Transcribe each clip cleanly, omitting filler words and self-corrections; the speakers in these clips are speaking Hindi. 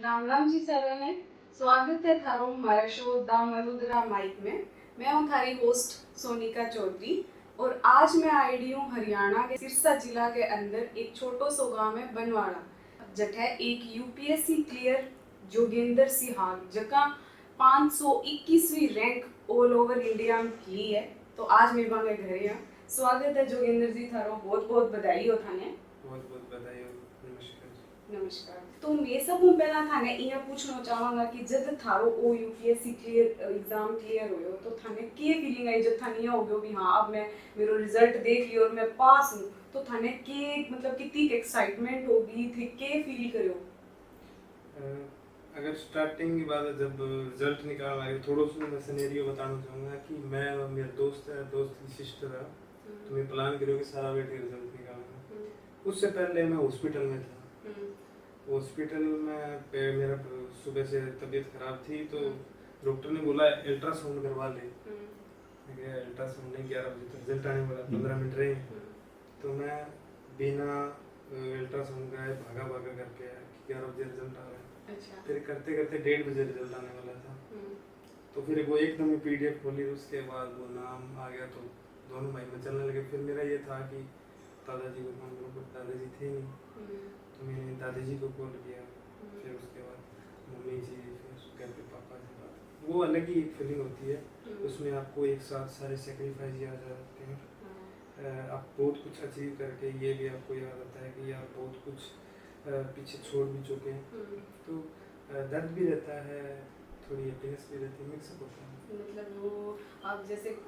राम राम जी सारा ने स्वागत है थारो हमारे शो द मरुदरा माइक में। मैं हूँ थारी होस्ट सोनिका चौधरी और आज मैं आई डी हूँ हरियाणा के सिरसा जिला के अंदर एक छोटो सो गांव है बनवाड़ा जठे एक यूपीएससी क्लियर जोगेंद्र सिहाग जका 521वीं रैंक ऑल ओवर इंडिया में ली है। तो आज मेरे बांगे घरे हैं। स्वागत है जोगेंद्र जी थारो, बहुत बहुत बधाई हो थाने। बहुत बहुत बधाई हो। नमस्कार। नमस्कार। तो मैं सब पहला थाने ये पूछना चाहूंगा कि जब थारो ओ यूपीएससी क्लियर एग्जाम क्लियर होयो तो थाने के फीलिंग आई जब थाने हो गयो भी हां अब मैं मेरो रिजल्ट देख लियो और मैं पास हूं, तो थाने के मतलब कितनी एक्साइटमेंट होगी थी, के फील करो? अगर स्टार्टिंग की बात है, जब रिजल्ट निकाल आए थोड़ा सा मैं सिनेरियो बताना चाहूँगा कि मैं और मेरा दोस्त है, दोस्त की सिस्टर है, तो मैं प्लान करो कि सारा बेटे रिजल्ट निकालना। उससे पहले मैं हॉस्पिटल में था। हॉस्पिटल में मेरा सुबह से तबीयत खराब थी, तो डॉक्टर ने बोला अल्ट्रासाउंड करवा ले। मैं गया अल्ट्रासाउंड नहीं, 11 बजे तक रिजल्ट आने वाला, 15 मिनट रहे। तो मैं बिना अल्ट्रासाउंड का भागा भागा करके 11 बजे रिजल्ट आ रहा है। अच्छा। फिर करते करते 1:30 बजे रिजल्ट आने वाला था। तो फिर वो एकदम ही पीडीएफ खोली, उसके बाद वो नाम आ गया, तो दोनों भाई में चलने लगे। फिर मेरा ये था कि दादाजी को फोन करो, बट दादाजी थे नहीं, तो मैंने दादाजी को कॉल किया। फिर उसके बाद मम्मी जी, फिर घर पे पापा से बात। वो अलग ही एक फीलिंग होती है, उसमें आपको एक साथ सारे सेक्रीफाइस याद आ जाते हैं। आप बहुत कुछ अचीव करके ये भी आपको याद आता है कि यार बहुत कुछ पीछे छोड़ भी चुके हैं। तो दर्द भी रहता है, थोड़ी हैप्पीनेस भी रहती है, मिक्सअप होता है। मतलब वो आप जैसे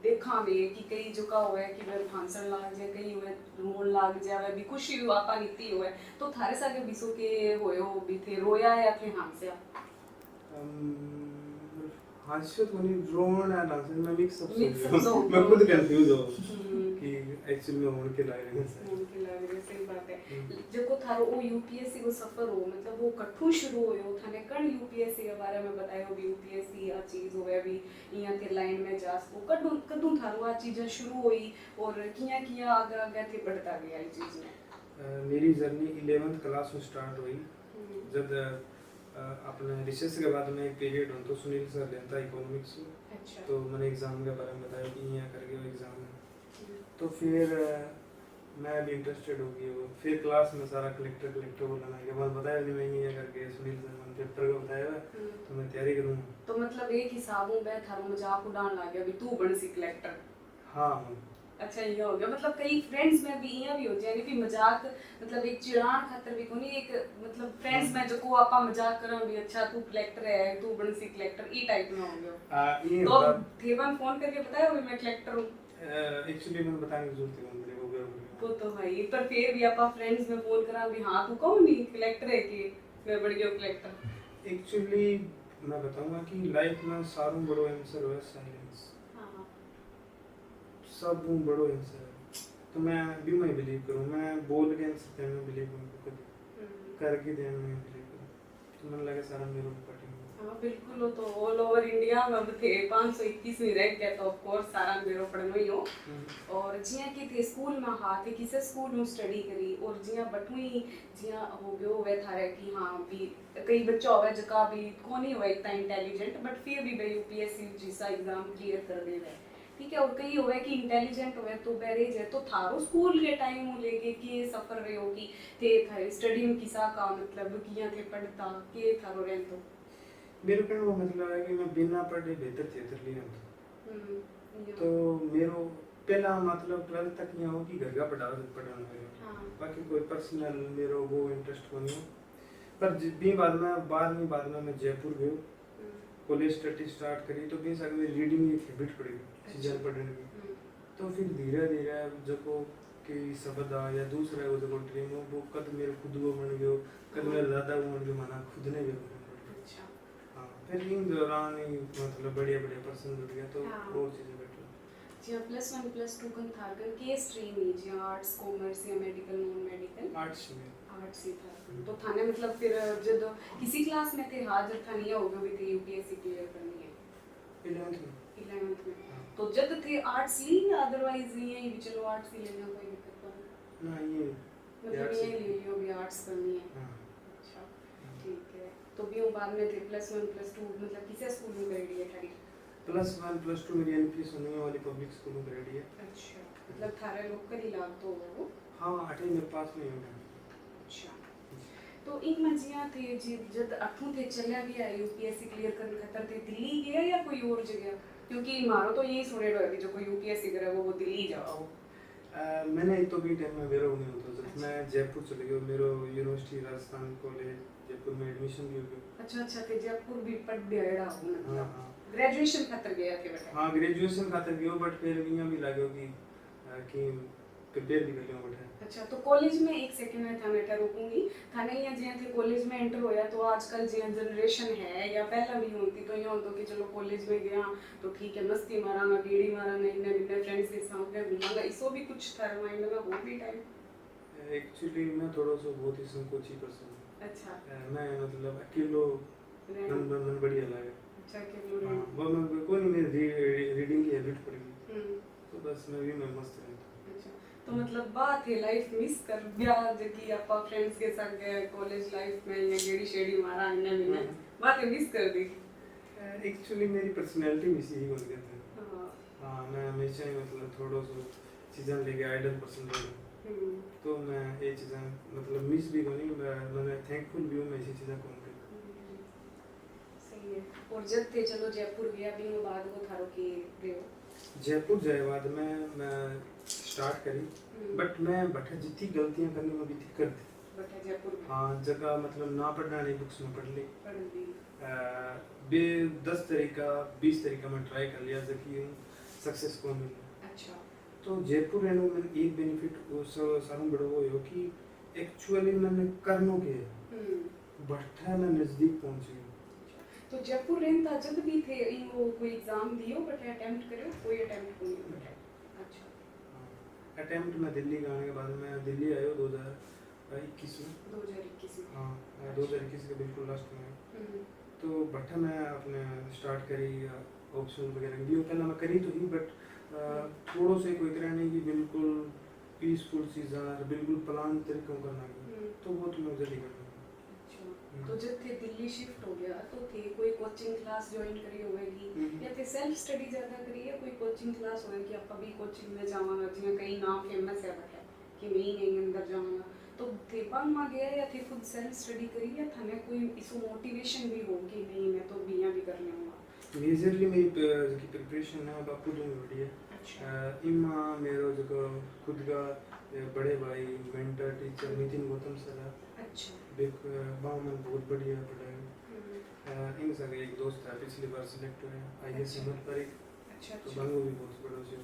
देखा भी कि कई झुका हुआ है कि मैं भांसण लाग जाए, कई हुए रोन लाग जाए, भी खुशी हुआ आपा नीति हुआ है। तो थारे सागे बिसो के होयो भी थे रोया या फिर हांसया? हास्य तो नहीं, रोना है ना, मैं मिक्सअप हो मैं खुद कंफ्यूज हो कि एक्चुअली में होने के लायक है। उनके लग रहे सही बात है। जो थारो ओ यूपीएससी को सफर हो, मतलब वो कठू शुरू होयो थाने कण यूपीएससी के बारे में बतायो भी यूपीएससी आ चीज होवे भी इया के लाइन में जास वो कदू कदू थारो आ चीज शुरू हुई और किया किया आगे आगे थे बढ़ता गया इस चीज में? मेरी जर्नी 11th क्लास में स्टार्ट हुई। जब अपने रिसर्च के बाद में एक पीरियड हो तो सुनील सर लेता इकोनॉमिक्स। अच्छा। तो मैंने एग्ज़ाम के बारे में बताया कि यहाँ करके वो एग्ज़ाम है। तो फिर मैं भी इंटरेस्टेड हो गई। फिर क्लास में सारा कलेक्टर कलेक्टर बोलना के बाद बताया नहीं, मैं ये करके सुनील सर ने पेपर को बताया तो मैं तैयारी करूँगा। तो मतलब एक हिसाब में थारो मजाक उड़ान लग गया भी तू बन सी कलेक्टर? हाँ। अच्छा ये हो गया। मतलब कई फ्रेंड्स में भी ये भी हो जाए कि मजाक मतलब एक चिढ़ान खातर भी कोनी एक मतलब फ्रेंड्स में जो को आपा मजाक करन भी अच्छा तू कलेक्टर है, तू बन सी कलेक्टर ई टाइप में हो गयो। ये तो थेवन फोन करके बताया भी मैं कलेक्टर हूं? एक्चुअली मैंने बताने की जरूरत है मेरे को वो तो भाई पर फिर भी आपा फ्रेंड्स में फोन करा भी हां तू कौन नहीं कलेक्टर है कि मैं बन गयो कलेक्टर। एक्चुअली मैं बताऊंगा कि लाइफ में सारों बड़ो आंसर है साइलेंस। हां सब बड़ो आंसर है। तो मैं भी मैं बिलीव करूं, मैं बोल के आंसर देने में बिलीव करूं, कभी करके देने में बिलीव करूं। तो मन लगे सारा मेरे ऊपर पड़ी। हाँ बिल्कुल। वो तो ऑल ओवर इंडिया में अब थे 521वीं रैंक गया तो ऑफ कोर्स सारा मेरो पढ़नो ही हो। और जिया कि थे स्कूल में हाँ थे किसे स्कूल में स्टडी करी और जिया बटुई जिया हो गयो वे थारे कि हाँ भी कई बच्चा होवे जका भी कोनी होवे इतना इंटेलिजेंट बट फिर भी भाई यूपीएससी जैसा एग्जाम क्लियर कर देवे, ठीक है। और कई होवे कि इंटेलिजेंट होवे तो बैरेज है। तो थारो स्कूल के टाइम लेके कि सफर रहे हो कि थे थारे स्टडी में किसा का मतलब किया थे पढ़ता के थारो रहे तो? मेरे को वो मतलब है कि मैं बिना पढ़े बेहतर थिएटर लिया था। तो मेरो पहला मतलब 12th तक यहाँ हो कि घर का पढ़ाना मेरा। बाकी कोई पर्सनल मेरो वो इंटरेस्ट को नहीं। पर भी बाद में मैं जयपुर गयो, कॉलेज स्टडी स्टार्ट करी तो भी सक में रीडिंग एक हैबिट पड़ी सीजन पढ़ने की। तो फिर धीरे धीरे जब कि शब्द आ या दूसरा वो जो ड्रीम हो वो कद मेरे खुद वो बन गयो, कद मेरे दादा वो बन गयो, माना खुद ने भी। फिर इन दौरान ही मतलब बढ़िया पर्सन जुड़ गया तो वो चीज़ें बेटर। जी +1 +2 कन था कर के स्ट्रीम ही जी आर्ट्स कॉमर्स या मेडिकल नॉन मेडिकल? आर्ट्स में। आर्ट्स ही था। तो थाने मतलब फिर जब किसी क्लास में थे हाजिर था नहीं हो गए भी थे यूपीएससी क्लियर करनी है? 11th में। तो जब थे आर्ट्स ली या अदरवाइज ये भी चलो आर्ट्स ही लेना कोई दिक्कत तो ना ये मतलब ये ले लियो भी आर्ट्स करनी है। अच्छा ठीक है। तो भी वो बाद में थे +1 +2 मतलब किसे स्कूल में करेडी है थारी? +1 +2 मेरी एनपी सुनने वाली पब्लिक स्कूल में करेडी है। अच्छा, मतलब थारे लोकल ही लाग तो होगा वो? हाँ 8वीं मेरे पास में ही होगा। अच्छा, तो इन मजिया थे जब 8वीं थे चलिया गया यूपीएससी क्लियर करने खातर थे दिल्ली गया या कोई और जगह? क्योंकि मारो तो यही सुने रहो कि जो कोई यूपीएससी करे वो दिल्ली जाओ। मैंने तो भी टाइम में मेरा नहीं होता जब मैं जयपुर चले गया मेरा यूनिवर्सिटी राजस्थान कॉलेज जयपुर में एडमिशन भी हो गया। अच्छा ते जयपुर भी पढ़ गया हो हाँ मतलब हाँ ग्रेजुएशन खातर गया थे बेटा? हाँ ग्रेजुएशन खातर गया बट फिर यहाँ भी लगे कि प्रिपेयर भी कर लिया बैठा। अच्छा, तो कॉलेज में एक सेकंड में थाने टा रोकूंगी। थाने यहाँ जिया थे कॉलेज में एंटर होया तो आजकल जिया जनरेशन है या पहला भी होती तो यहाँ होता कि चलो कॉलेज में गया तो ठीक है मस्ती मारांगा गेड़ी मारांगा इन्ने इन्ने फ्रेंड्स के साथ में घूमांगा इसो भी कुछ था माइंड में हो भी टाइम? एक्चुअली मैं थोड़ा सा बहुत ही संकोची पर्सन हूँ। अच्छा, मैं मतलब अकेलो मन बढ़िया लगे। अच्छा के बोल हाँ वो मैं कोई नहीं मेरी रीडिंग की हैबिट पड़ गई तो बस मैं मस्त रहता हूँ। अच्छा, तो मतलब बात है लाइफ मिस कर ब्याह जकी आपा फ्रेंड्स के साथ गए कॉलेज लाइफ में या गेड़ी शेड़ी मारा इन्ने मिने बात मिस कर दी? एक्चुअली मेरी पर्सनालिटी भी इसी बन गया था। हाँ हाँ मैं हमेशा ही मतलब थोड़ा सा चीज़ें लेके आइडल पर्सन रहा तो मैं ये चीज़ें मतलब मिस भी करूँ मैं थैंकफुल भी हूँ मैं ऐसी चीज़ें करूँ। सही है। और जब थे चलो जयपुर गया भी वो बाद को थारो की रहे जयपुर जाए बाद में मैं स्टार्ट करी बट मैं बटा जितनी गलतियाँ करनी मैं भी थी कर दी। बटा जयपुर में हाँ जगह मतलब ना पढ़ना नहीं बुक्स में पढ़ ली पढ़ दी 10 तरीका 20 तरीका मैं ट्राई कर लिया जबकि सक्सेस को मिला। अच्छा, तो जयपुर रहने में एक बेनिफिट उस सारों बड़ा वो है कि एक्चुअली मैंने करनो के बढ़ता मैं नज़दीक पहुंच गया। तो जयपुर रहन था जब भी थे इन वो कोई एग्जाम दियो बट अटेम्प्ट करो कोई अटेम्प्ट नहीं बट अच्छा अटेम्प्ट में दिल्ली आने के बाद मैं दिल्ली आया 2021 में 2021 में हाँ 2021 के बिल्कुल लास्ट में तो बट्टा मैं अपने स्टार्ट करी ऑप्शन वगैरह दियो पहले मैं करी तो ही बट थोड़ो से कोई तरह नहीं कि बिल्कुल पीसफुल चीज़ें बिल्कुल प्लान तरीकों करना तो वो तो मैं जल्दी कर अच्छा, तो जब थे दिल्ली शिफ्ट हो गया तो थे कोई कोचिंग क्लास ज्वाइन करी होगी या थे सेल्फ स्टडी ज़्यादा करी या कोई कोचिंग क्लास होगी कि आप अभी कोचिंग में जावांगा जियां कई नाम फेमस है बट कि मैं ही अंदर जाऊंगा तो थे पान में गया या थे खुद सेल्फ स्टडी करी या थाने कोई इसको मोटिवेशन भी हो कि नहीं मैं तो बिया भी कर लूँगा? मेजरली मेरी की प्रिपरेशन है बापू जो मेरी है। अच्छा, इमा मेरा जो खुद का बड़े भाई mentor teacher Nitin Gautam sir है। अच्छा बामन बहुत बढ़िया पढ़ाई इन सब एक दोस्त है पिछली बार सिलेक्ट हुए आईएएस हिम्मत पर एक अच्छा तो बांगो भी बहुत बड़ा से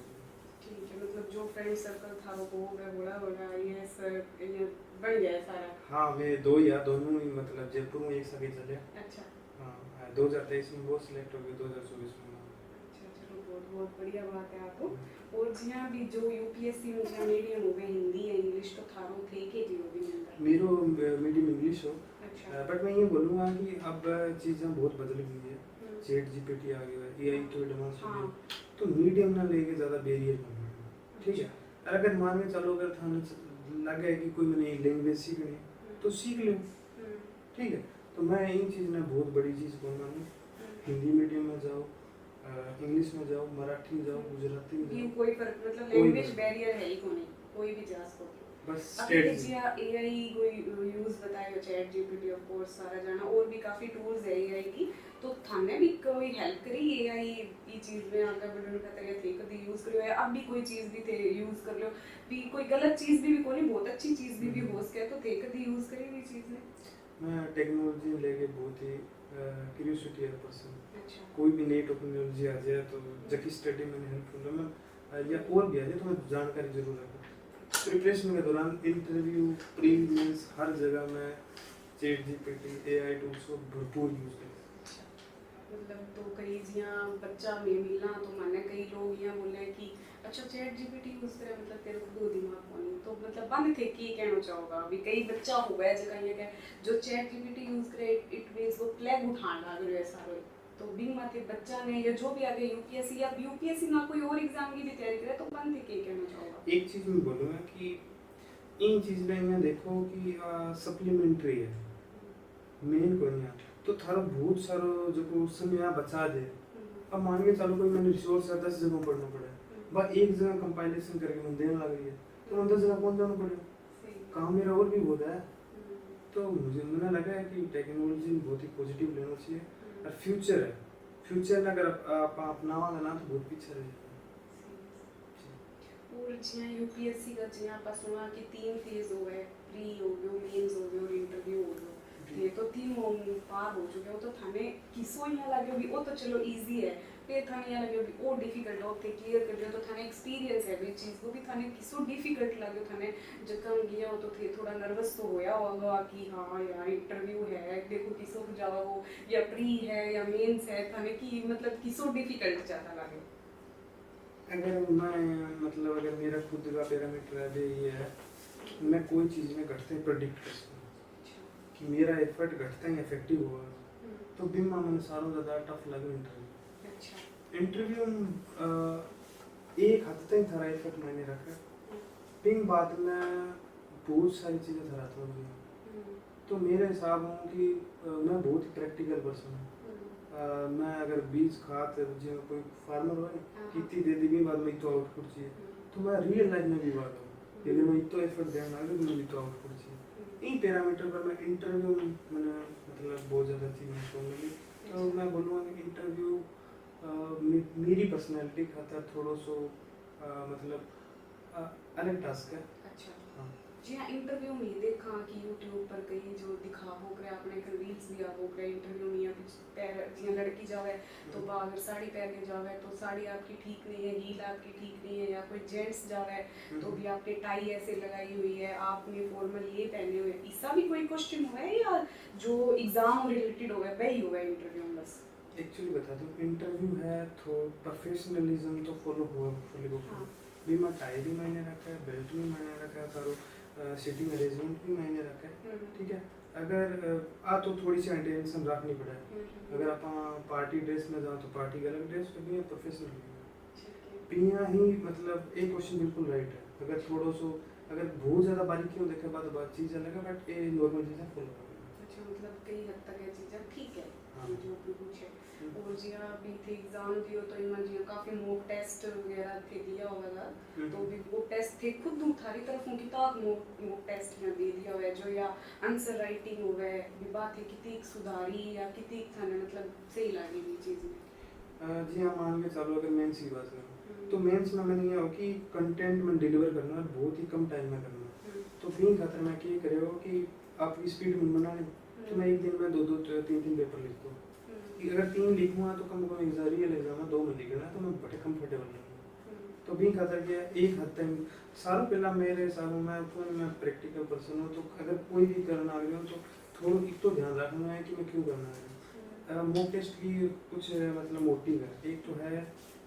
ठीक है मतलब जो फ्रेंड सर्कल था वो मैं बोला ये सर ये बढ़ गया सारा। हाँ मैं दो या दोनों ही मतलब जयपुर में एक साथ ही चले। अच्छा हाँ 2023 में वो सिलेक्ट हो गए 2024 में। अच्छा चलो बहुत बहुत बढ़िया बात है आपको। और जिया भी जो यूपीएससी में जिया मीडियम हो गए हिंदी या इंग्लिश तो थारो थे के जी हो भी अंदर मेरो मीडियम इंग्लिश हो। अच्छा बट मैं ये बोलूँगा कि अब चीज़ें बहुत बदल गई है चैट जीपीटी आ गया है एआई तो एडवांस हो गया तो मीडियम ना लेके ज़्यादा बैरियर बन गया ठीक है। अगर मान के चलो अगर थाने लगे कि कोई मैंने लैंग्वेज सीखनी तो सीख लो ठीक है। तो मैं इन चीज़ में बहुत बड़ी चीज़ बोलना हूँ हिंदी मीडियम में जाओ इंग्लिश में जाओ मराठी जाओ गुजराती में जाओ कोई फर्क मतलब लैंग्वेज बैरियर है ही कोई भी जा सकते बस अभी जिया एआई कोई यूज बताए चैट जीपीटी ऑफ कोर्स सारा जाना और भी काफी टूल्स है एआई की तो थाने भी कोई हेल्प करी एआई ये चीज में आगे बढ़ने का तरीका थे कभी यूज करियो है अब भी कोई चीज भी थे यूज कर लो भी कोई गलत चीज भी कोई बहुत अच्छी चीज भी हो सके तो थे कभी यूज करी हुई चीज ने? मैं टेक्नोलॉजी लेके बहुत ही क्यूरियोसिटी है पर्सन। अच्छा कोई भी नई टेक्नोलॉजी आ जाए तो जबकि स्टडी में हेल्पफुल है मैं या और भी आ जाए तो मैं जानकारी जरूर रखूँ। प्रिपरेशन के दौरान इंटरव्यू प्री मेंस हर जगह में चैट जीपीटी एआई टूल्स को भरपूर यूज करते हैं। मतलब तो कई जिया बच्चा में मिला तो मैंने कई लोग यहाँ बोले कि अच्छा चैट जीपीटी यूज करे मतलब तेरे को दो दिमाग होनी तो मतलब बंद थे की कहना चाहोगा अभी कई बच्चा हो गया जगह ये क्या जो चैट जीपीटी यूज करे इट मींस वो फ्लैग उठाने लग रहे हैं सारे तो बिन माथे बच्चा ने या जो भी आगे यूपीएससी या यूपीएससी ना कोई और एग्जाम की भी तैयारी करे तो बंद थे की कहना चाहोगा? एक चीज मैं बोलूँगा कि इन चीज में मैं देखो कि सप्लीमेंट्री है मेन को नहीं तो थारो बहुत सारो जो को समय बचा दे। अब मान के चलो कोई मैंने रिसोर्स है 10 जगह पढ़ना पड़े, बस एक जगह कंपाइलेशन करके मुझे देने लग रही है तो 10 जगह कौन जाना पड़ेगा, काम मेरा और भी बहुत है। तो मुझे लगा है कि टेक्नोलॉजी बहुत ही पॉजिटिव लेना चाहिए और फ्यूचर है, फ्यूचर में अगर आप अपनावांगे ना तो बहुत पीछे रह जाएगा। और जियां यूपीएससी का जियां आप सुना कि 3 फेज हो गए, प्री हो गयो, मेंस हो गयो और इंटरव्यू हो गयो, ये तो 3 पार हो चुके हो। तो थाने किसो यहाँ लगे भी वो तो चलो इजी है, फिर थाने यहाँ लगे भी वो डिफिकल्ट हो थे क्लियर कर दिया तो थाने एक्सपीरियंस है भी चीज़ को भी थाने किसो डिफिकल्ट लगे थाने जब गया हो तो थे थोड़ा नर्वस तो होया होगा कि हाँ यार इंटरव्यू है देखो किसो जावा वो या प्री है या मेंस है, थाने की मतलब किसो डिफिकल्ट ज़्यादा लगे। अगर मैं मतलब अगर मेरा खुद का पैरामीटर है ये है, मैं कोई चीज़ में घटते ही प्रेडिक्ट कर सकूँ कि मेरा एफर्ट घटता ही इफेक्टिव होगा, तो बिना मैंने सारों ज़्यादा टफ लगे इंटरव्यू। अच्छा इंटरव्यू एक हद तक थारा एफर्ट मैंने रखा, पिंग बाद में बहुत सारी चीज़ें थारा हाथ में। तो मेरे हिसाब हूँ कि मैं बहुत ही प्रैक्टिकल पर्सन हूँ। मैं अगर बीज खाद जो कोई फार्मर हो कितनी दे दी बाद में तो आउटपुट चाहिए, तो मैं रियल लाइफ में भी बात हूँ यदि मैं इतना एफर्ट देना लगे तो मुझे तो आउटपुट चाहिए। इन पैरामीटर पर मैं इंटरव्यू मैंने मतलब बहुत ज़्यादा चीज़ें सुन ली, तो मैं बोलूँगा कि इंटरव्यू मेरी पर्सनैलिटी खातर थोड़ा सो मतलब अलग टास्क है। अच्छा हाँ जी हाँ, इंटरव्यू में देखा कि यूट्यूब पर कहीं जो दिखावो करे आपने एक रील्स भी आवो करे इंटरव्यू में या कुछ पैर जिया लड़की जावे तो वह अगर साड़ी पहन के जावे तो साड़ी आपकी ठीक नहीं है, हील आपकी ठीक नहीं है, या कोई जेंट्स जावे तो भी आपने टाई ऐसे लगाई हुई है, आपने फॉर्मल ये पहने हुए, इसका भी कोई क्वेश्चन हुआ है या जो एग्जाम रिलेटेड हो गया वही हुआ है इंटरव्यू में? बस एक्चुअली बता दूँ इंटरव्यू है तो प्रोफेशनलिज्म तो फॉलो हुआ फुली भी मैं टाई भी मैंने रखा है, बेल्ट भी मैंने रखा है, करो सिटिंग अरेंजमेंट भी मैंने रखा है, ठीक है। अगर तो थोड़ी सी अटेंशन रखनी पड़े, अगर आप पार्टी ड्रेस में जाओ तो पार्टी का अलग ड्रेस भी प्रोफेशनल पिया ही मतलब एक क्वेश्चन बिल्कुल राइट है। अगर थोड़ा सो अगर बहुत ज़्यादा बारीकी हो देखे बात चीज़ अलग है, बट ये नॉर्मल चीज़ें फॉलो करना। अच्छा मतलब कई हद तक ये चीज़ें ठीक है। हाँ जो भी पूछे और जिया भी थे एग्जाम दियो तो इनमें जिया काफ़ी मॉक टेस्ट वगैरह थे दिया होगा, तो भी वो टेस्ट थे खुद थारी तरफों की ताक मॉक टेस्ट में दे दिया हुआ जो या आंसर राइटिंग हो गए भी बात है कितनी सुधारी या कितनी थाने मतलब सही लगी ये चीज़ में। जी हाँ, मान के चलो अगर मेंस की बात करें तो मेंस में मैंने ये हो कि कंटेंट में डिलीवर करना है बहुत ही कम टाइम में करना, तो फिर खातर मैं क्या करे हो कि आपकी स्पीड में बनाने तो मैं एक दिन में 2-2 3-3 पेपर लिखता हूँ। अगर 3 लिखूँगा तो कम से कम रियल एग्जाम में 2 में लिखना है तो मैं बड़े कंफर्टेबल रहूँगा। तो भी खातर क्या एक हद तक सारों पहला मेरे हिसाब में मैं प्रैक्टिकल पर्सन हूँ, तो अगर कोई भी करना आ गया तो थोड़ा एक तो ध्यान रखना है कि मैं क्यों करना है। मॉक टेस्ट की कुछ मतलब मोटिव है, एक तो है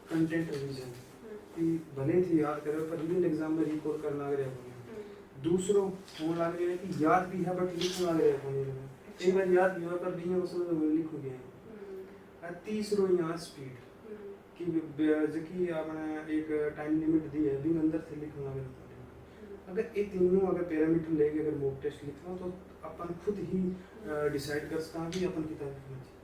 कंटेंट रिवीजन कि भले थी याद करे पर रियल एग्जाम में रिकॉल करना आ गया, दूसरों वो लग रहा है कि याद भी है बट लिखना लग रहा है, एक बार याद भी हुआ पर नहीं है उसमें लिख हो गया। तीसरो यहाँ स्पीड कि जबकि आपने एक टाइम लिमिट दी है भी अंदर से लिखना लगे, अगर ये तीनों अगर पैरामीटर लेके अगर मॉक टेस्ट लिखना तो अपन खुद ही डिसाइड कर सकते हैं कि अपन कितना लिखना चाहिए।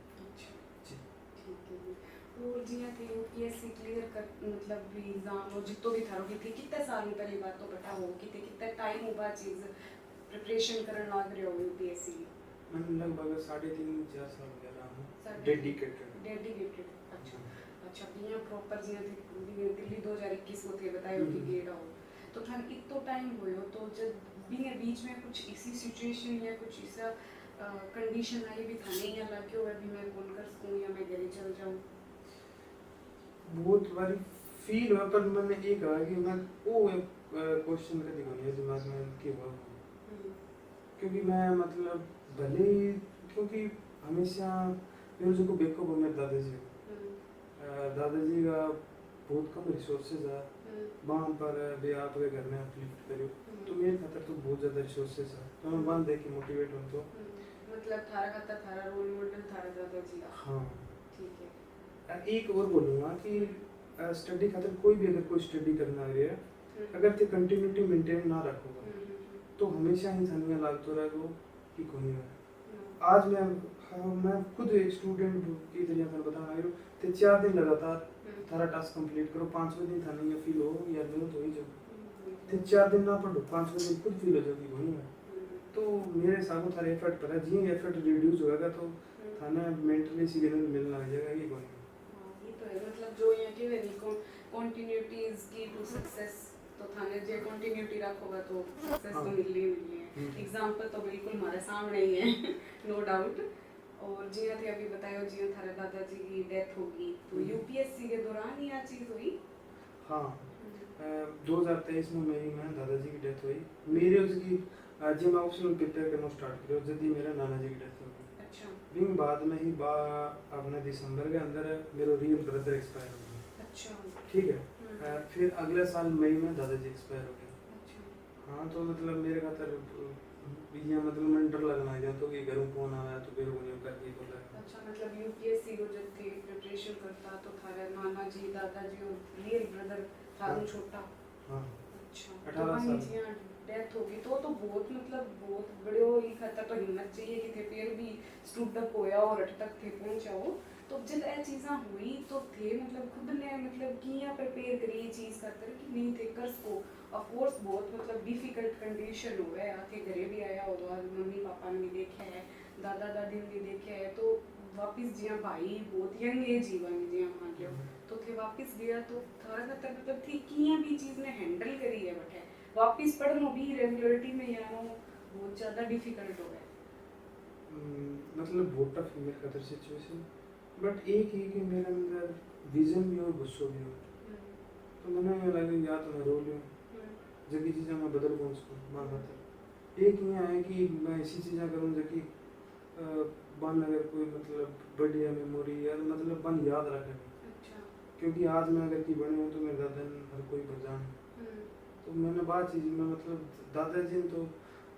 और जिया थे यूपीएससी क्लियर कर मतलब भी एग्जाम और जितो भी थारो की थी कितने साल में पहली बात तो पता हो कि कितने टाइम होगा चीज प्रिपरेशन करने लग रहे हो यूपीएससी की? मैं लगभग 3.5-4 साल हो गया हूं डेडिकेटेड। अच्छा बिना प्रॉपर जिया दिल्ली 2021 को थे बतायो कि गेट आओ तो थान इतो टाइम होयो तो जब बिना बीच में कुछ इसी सिचुएशन या कुछ ऐसा कंडीशन आई भी थाने या लगे हुआ भी मैं कौन कर सकूं या मैं घर चल जाऊं? बहुत बारी फील हुआ पर मैंने ये कहा कि मैं वो क्वेश्चन का दिमाग दिमाग में कि हुआ क्योंकि मैं मतलब भले क्योंकि हमेशा मेरे जो को बैकअप हो मेरे दादाजी का बहुत कम रिसोर्सेज है वहाँ पर भी आपके घर में अपलिफ्ट करो तो मेरे खातर तो बहुत ज़्यादा रिसोर्सेज है, तो मैं वहाँ देख के मोटिवेट हूँ। तो मतलब थारा खातर थारा रोल मॉडल थारा दादाजी का। हाँ ठीक है। एक और बोलूँगा कि स्टडी खातर कोई भी अगर कोई स्टडी करना है अगर ते कंटिन्यूटी मेंटेन ना रखोगा तो हमेशा ही थानिया लागतो रहेगो कि कोई नहीं आज मैं खुद एक स्टूडेंट की तरह मैं बताना रही हूँ तो 4 दिन लगातार थारा टास्क कंप्लीट करो, 5वें दिन थाने ये फील हो यार मेरे तो ही जब तो 4 दिन ना पढ़ो, 5वें दिन खुद फील हो जाएगी वही है। तो मेरे हिसाब से थारे एफर्ट पर है, जी एफर्ट रिड्यूस होगा तो थाने मेंटली सिग्नल मिलना लग जाएगा ये कोई ये तो है, मतलब जो ये कि वेरी कंटिन्यूटी इज की टू सक्सेस, तो थाने जे कंटिन्यूटी रखोगा तो सक्सेस तो मिलनी ही मिलनी है। एग्जांपल तो बिल्कुल हमारे सामने ही है नो डाउट। और जिया थे अभी बतायो जिया थारे दादाजी की डेथ होगी तो यूपीएससी के दौरान ही यह चीज हुई। हाँ 2023 में मेरी दादाजी की डेथ हुई। मेरे उसकी जब मैं ऑप्शनल प्रिपेयर करना स्टार्ट किया जब ही मेरा नाना जी की डेथ हो गई। अच्छा। फिर बाद में ही अपने दिसंबर के अंदर मेरा रियल ब्रदर एक्सपायर हो गया। अच्छा। ठीक है। फिर अगले साल मई में दादाजी एक्सपायर हो गए। अच्छा। हाँ तो मतलब मेरे खातर ये मतलब मैं डर लगना है तो कि घर में फोन आया तो फिर उन्हें करके बोला। अच्छा, मतलब यूपीएससी को जब थे प्रिपरेशन करता तो थारे नाना जी दादाजी और रियल ब्रदर थारू छोटा। हाँ। अच्छा। 18 साल डेथ होगी तो बहुत मतलब बहुत बड़े ही खतर तो हिम्मत चाहिए कि थे फिर भी स्टूड अप होया और अट तक थे पहुंचा हो। तो जब ये चीज़ा हुई तो थे मतलब खुद ने मतलब किया प्रिपेयर करी ये चीज़ खातर कि नहीं थे कर सको। ऑफ कोर्स बहुत मतलब डिफिकल्ट कंडीशन हो है, आके घरे भी आया हो, मम्मी पापा ने भी देखा है, दादा दादी ने भी देखा है, तो वापस जिया भाई बहुत यंग एज जीवन जिया मान लो तो थे वापस गया तो थारा खातर मतलब थी किया भी चीज़ ने हैंडल करी है बट वापिस पढ़ना भी रेगुलरिटी में यानो बहुत ज़्यादा डिफिकल्ट हो गया। मतलब बहुत टफ है मेरे खातर सिचुएशन, बट एक ही कि मेरे अंदर विजन भी और गुस्सा भी हो। तो मैंने ये लगा या तो मैं रो लूँ जबकि चीज़ें मैं बदल पाऊँ उसको माँ खातर। एक ये है कि मैं ऐसी चीज़ें करूँ जो कि बन अगर कोई मतलब बढ़िया मेमोरी या मतलब बन याद रखे। अच्छा। क्योंकि आज मैं अगर की बने हूँ तो मेरे दादा हर कोई बजान। तो मैंने बात चीज़ में मतलब दादाजी तो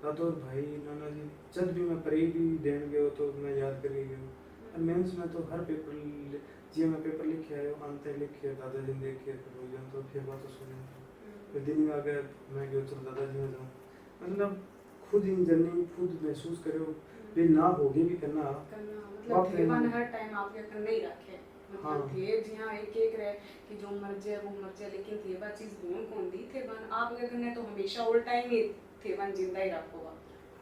दादा और भाई नाना जी जब भी मैं पढ़ी भी देने गए तो मैं याद कर गया और मेंस में तो हर पेपर जी मैं पेपर लिखे आए अंत लिखे दादाजी ने देखे फिर हो तो फिर बात सुने फिर दिन आ गए मैं गया चलो दादाजी में जाऊँ मतलब खुद इन जर्नी खुद महसूस करो भी ना होगी भी करना मतलब ठेवन हर टाइम आपके करने ही रखे मतलब हाँ। थे जिहाँ एक एक रहे कि जो मर जाए वो मर जाए लेकिन थे बा चीज भूल कौन दी थे बन आप अगर करने तो हमेशा ऑल टाइम ही थे बन जिंदा ही रखोगा।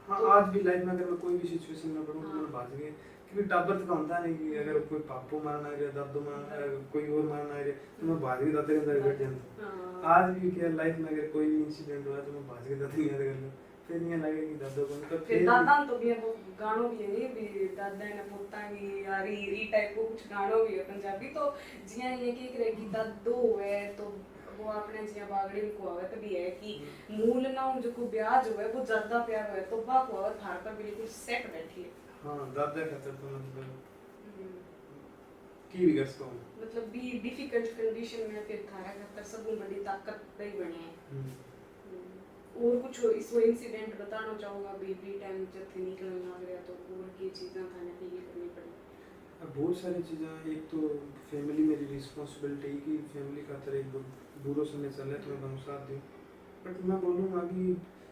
हाँ तो आज भी लाइफ में अगर मैं कोई भी सिचुएशन में पढ़ूँ तो मैं भाग गए क्योंकि टाबर तो होता नहीं कि अगर कोई पापू मारना है दादू मारना है कोई और मारना है तो मैं भाग गई दादे के अंदर बैठ जाता। आज भी क्या लाइफ में अगर कोई भी इंसिडेंट हुआ तो मैं भाग गई दादे याद कर लो फिर ये लगे कि दादू को तो फिर दादा तो भी वो गानों भी है भी दादा ने पुत्ता की यारी री टाइप को कुछ गानों भी है पंजाबी तो जिया ये कि करे कि दादू है तो वो अपने जिया बागड़ी को आवे तभी है कि मूल ना जो को ब्याज हुए वो ज्यादा प्यार हुए तो बा को और थार पर बिल्कुल सेट बैठी है। हाँ दादा खातर तो मतलब की भी कर सकता हूँ मतलब भी डिफिकल्ट कंडीशन में फिर थारा खातर सब बड़ी ताकत नहीं बने है। और कुछ इसको इंसिडेंट बताना चाहूँगा बेबी टाइम जब थे निकलने लग गया तो और की चीज़ें थाने फील करनी पड़ी। बहुत सारी चीज़ें एक तो फैमिली मेरी रिस्पॉन्सिबिलिटी की फैमिली का तरह एक बुरा समय चल रहा है तो मैं दोनों साथ दूँ बट मैं बोलूँगा कि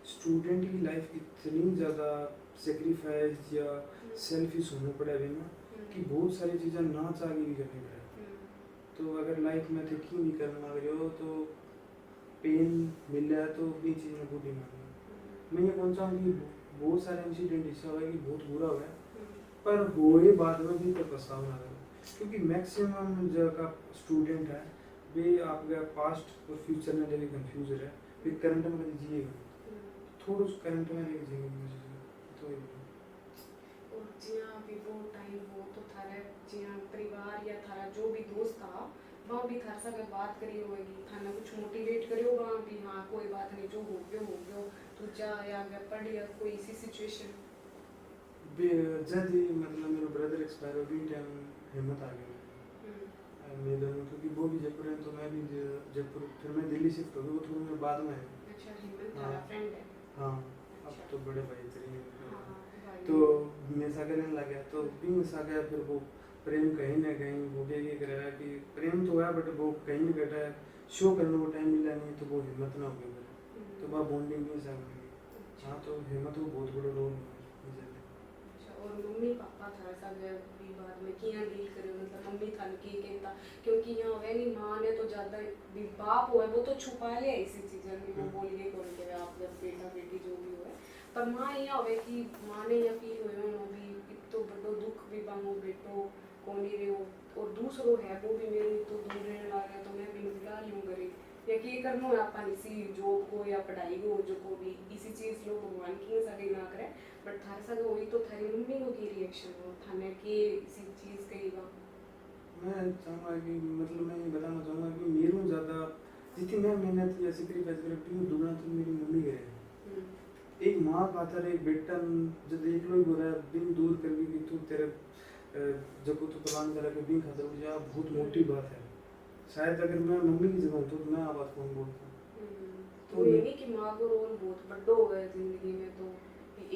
स्टूडेंट की लाइफ इतनी ज़्यादा सेक्रीफाइस या सेल्फिश होना पड़ा है ना कि बहुत सारी चीज़ें ना चाह के भी करनी पड़े। तो अगर लाइफ में थे क्यों भी करना लग रहे हो तो पेन मिल रहा है तो ये चीज़ में बुरी मानी। मैं ये कौन सा कि बहुत सारे इंसिडेंट ऐसा हुआ है कि बहुत बुरा हुआ है पर हुए बाद में भी तो पछतावा ना करो क्योंकि मैक्सिमम जो का स्टूडेंट है वे आपका पास्ट और फ्यूचर में लेके कंफ्यूज है वे करंट में कभी जिएगा थोड़ा उस करंट में लेके जिएगा तो और जिया भी वो टाइम हो तो थारा जिया परिवार या थारा जो भी दोस्त था वहाँ भी थार साथ बात करी होगी थाना कुछ मोटिवेट करियो वहाँ भी हाँ कोई बात नहीं जो हो गयो तू जा या अगर पढ़ या कोई इसी सिचुएशन जब मतलब मेरा ब्रदर एक्सपायर हो गई टाइम हिम्मत आ गई मेरे क्योंकि वो भी जयपुर है तो मैं भी जयपुर फिर मैं दिल्ली शिफ्ट हो गया वो थोड़ा मेरे बाद में है। अच्छा हिम्मत थारा फ्रेंड है। हाँ अब तो बड़े भाई थे तो मैं सा करने लग गया तो भी मैं सा गया फिर वो प्रेम कहीं ना कहीं वो भी ये कराया कि प्रेम तो है बट वो कहीं भी घटा है शो करने को टाइम मिला नहीं तो वो हिम्मत ना हो गई तो वह बॉन्डिंग नहीं सा हाँ तो हिम्मत वो बहुत बड़ा रोल है। और मम्मी पापा थारे साथ भी बाद में किया डील करे, मतलब मम्मी थाने की कहता, क्योंकि यहाँ है नहीं माँ ने तो ज़्यादा भी बाप हुआ वो तो छुपा लिया इसी चीज़ें में, वो बोलिए कौन के आप जब बेटा बेटी जो भी हुआ, पर माँ यहाँ हुए कि माँ ने यहाँ फील हुए हो भी तो बड़ो दुख भी बांगो बेटो कौन ही रहो, और दूसरो है वो भी मेरे तो दूर रहने लगा तो मैं भी बुला लूँ करे, या कि करना है अपन इसी जॉब को या पढ़ाई को जो को भी इसी चीज़ लो भगवान की सभी ना करे, बट थारे साथ वही तो थारी मम्मी को की रिएक्शन हो थाने की इसी चीज़ कही बात। मैं चाहूँगा कि मतलब मैं ये बताना चाहूँगा कि मेरे ज़्यादा जितनी मैं मेहनत या सेक्रीफाइस करती हूँ दुगना तो मेरी मम्मी करे। एक माँ का तर एक बेटा जब एक लोग हो रहा है बिन दूर कर भी तू तेरे जब तू प्लान करा के बिन खातर मुझे बहुत मोटी बात है, शायद अगर मैं मम्मी की जगह तो मैं आवाज़ कौन बोलता। तो ये नहीं कि माँ को रोल बहुत बड़ा हो गया जिंदगी में, तो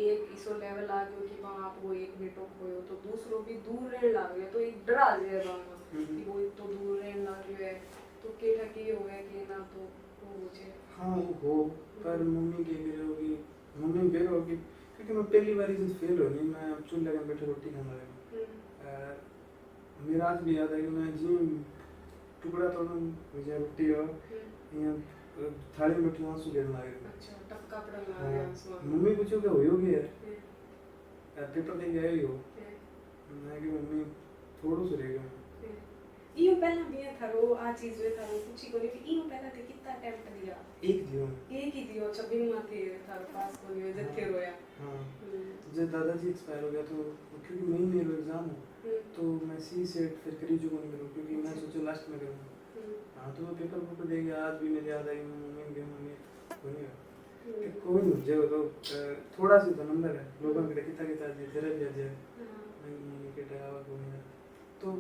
एक इसो लेवल आ गयो कि वहाँ आप वो एक बेटो खोयो तो दूसरों भी दूर रहने लग गया, तो एक डरा जाएगा कि वो तो दूर रहने लग गया है, तो के ठकी हो गया कि ना तो वो मुझे हाँ वो हो, पर मम्मी के भी रहोगी, मम्मी भी रहोगी क्योंकि मैं पहली बार जब फेल हो नहीं मैं चूल्हे में बैठे रोटी खाने लगा। मेरा आज भी याद है कि मैं जी टुकड़ा तोड़ूं मुझे रोटी और यहाँ थाली में बैठी आंसू गिरने लगे। अच्छा टपका पड़ने लग गया आंसू। मम्मी पूछो क्या होयोगी है पेपर दे गए हो, मैं कि मम्मी थोड़ो से रहेगा इयो पहला भी थारो आ चीज वे थारो कुछ ही कोनी इयो पहला ते कितना अटेम्प्ट दिया, एक ही दियो 26 माथे थारो पास को यो जथे रोया। हां जब दादाजी एक्सपायर हो गया तो क्योंकि मई में एग्जाम हो तो मैं सी सेट फिर करी जो नहीं करूं क्योंकि मैं सोचा लास्ट में करूंगा। हां तो मैं पेपर दे गया, आज भी मेरे याद आई मम्मी कि कोई नहीं जो तो थोड़ा सी तो नंबर है लोगों के कितना जी तेरे भी आ जाए नहीं के टाइम को नहीं तो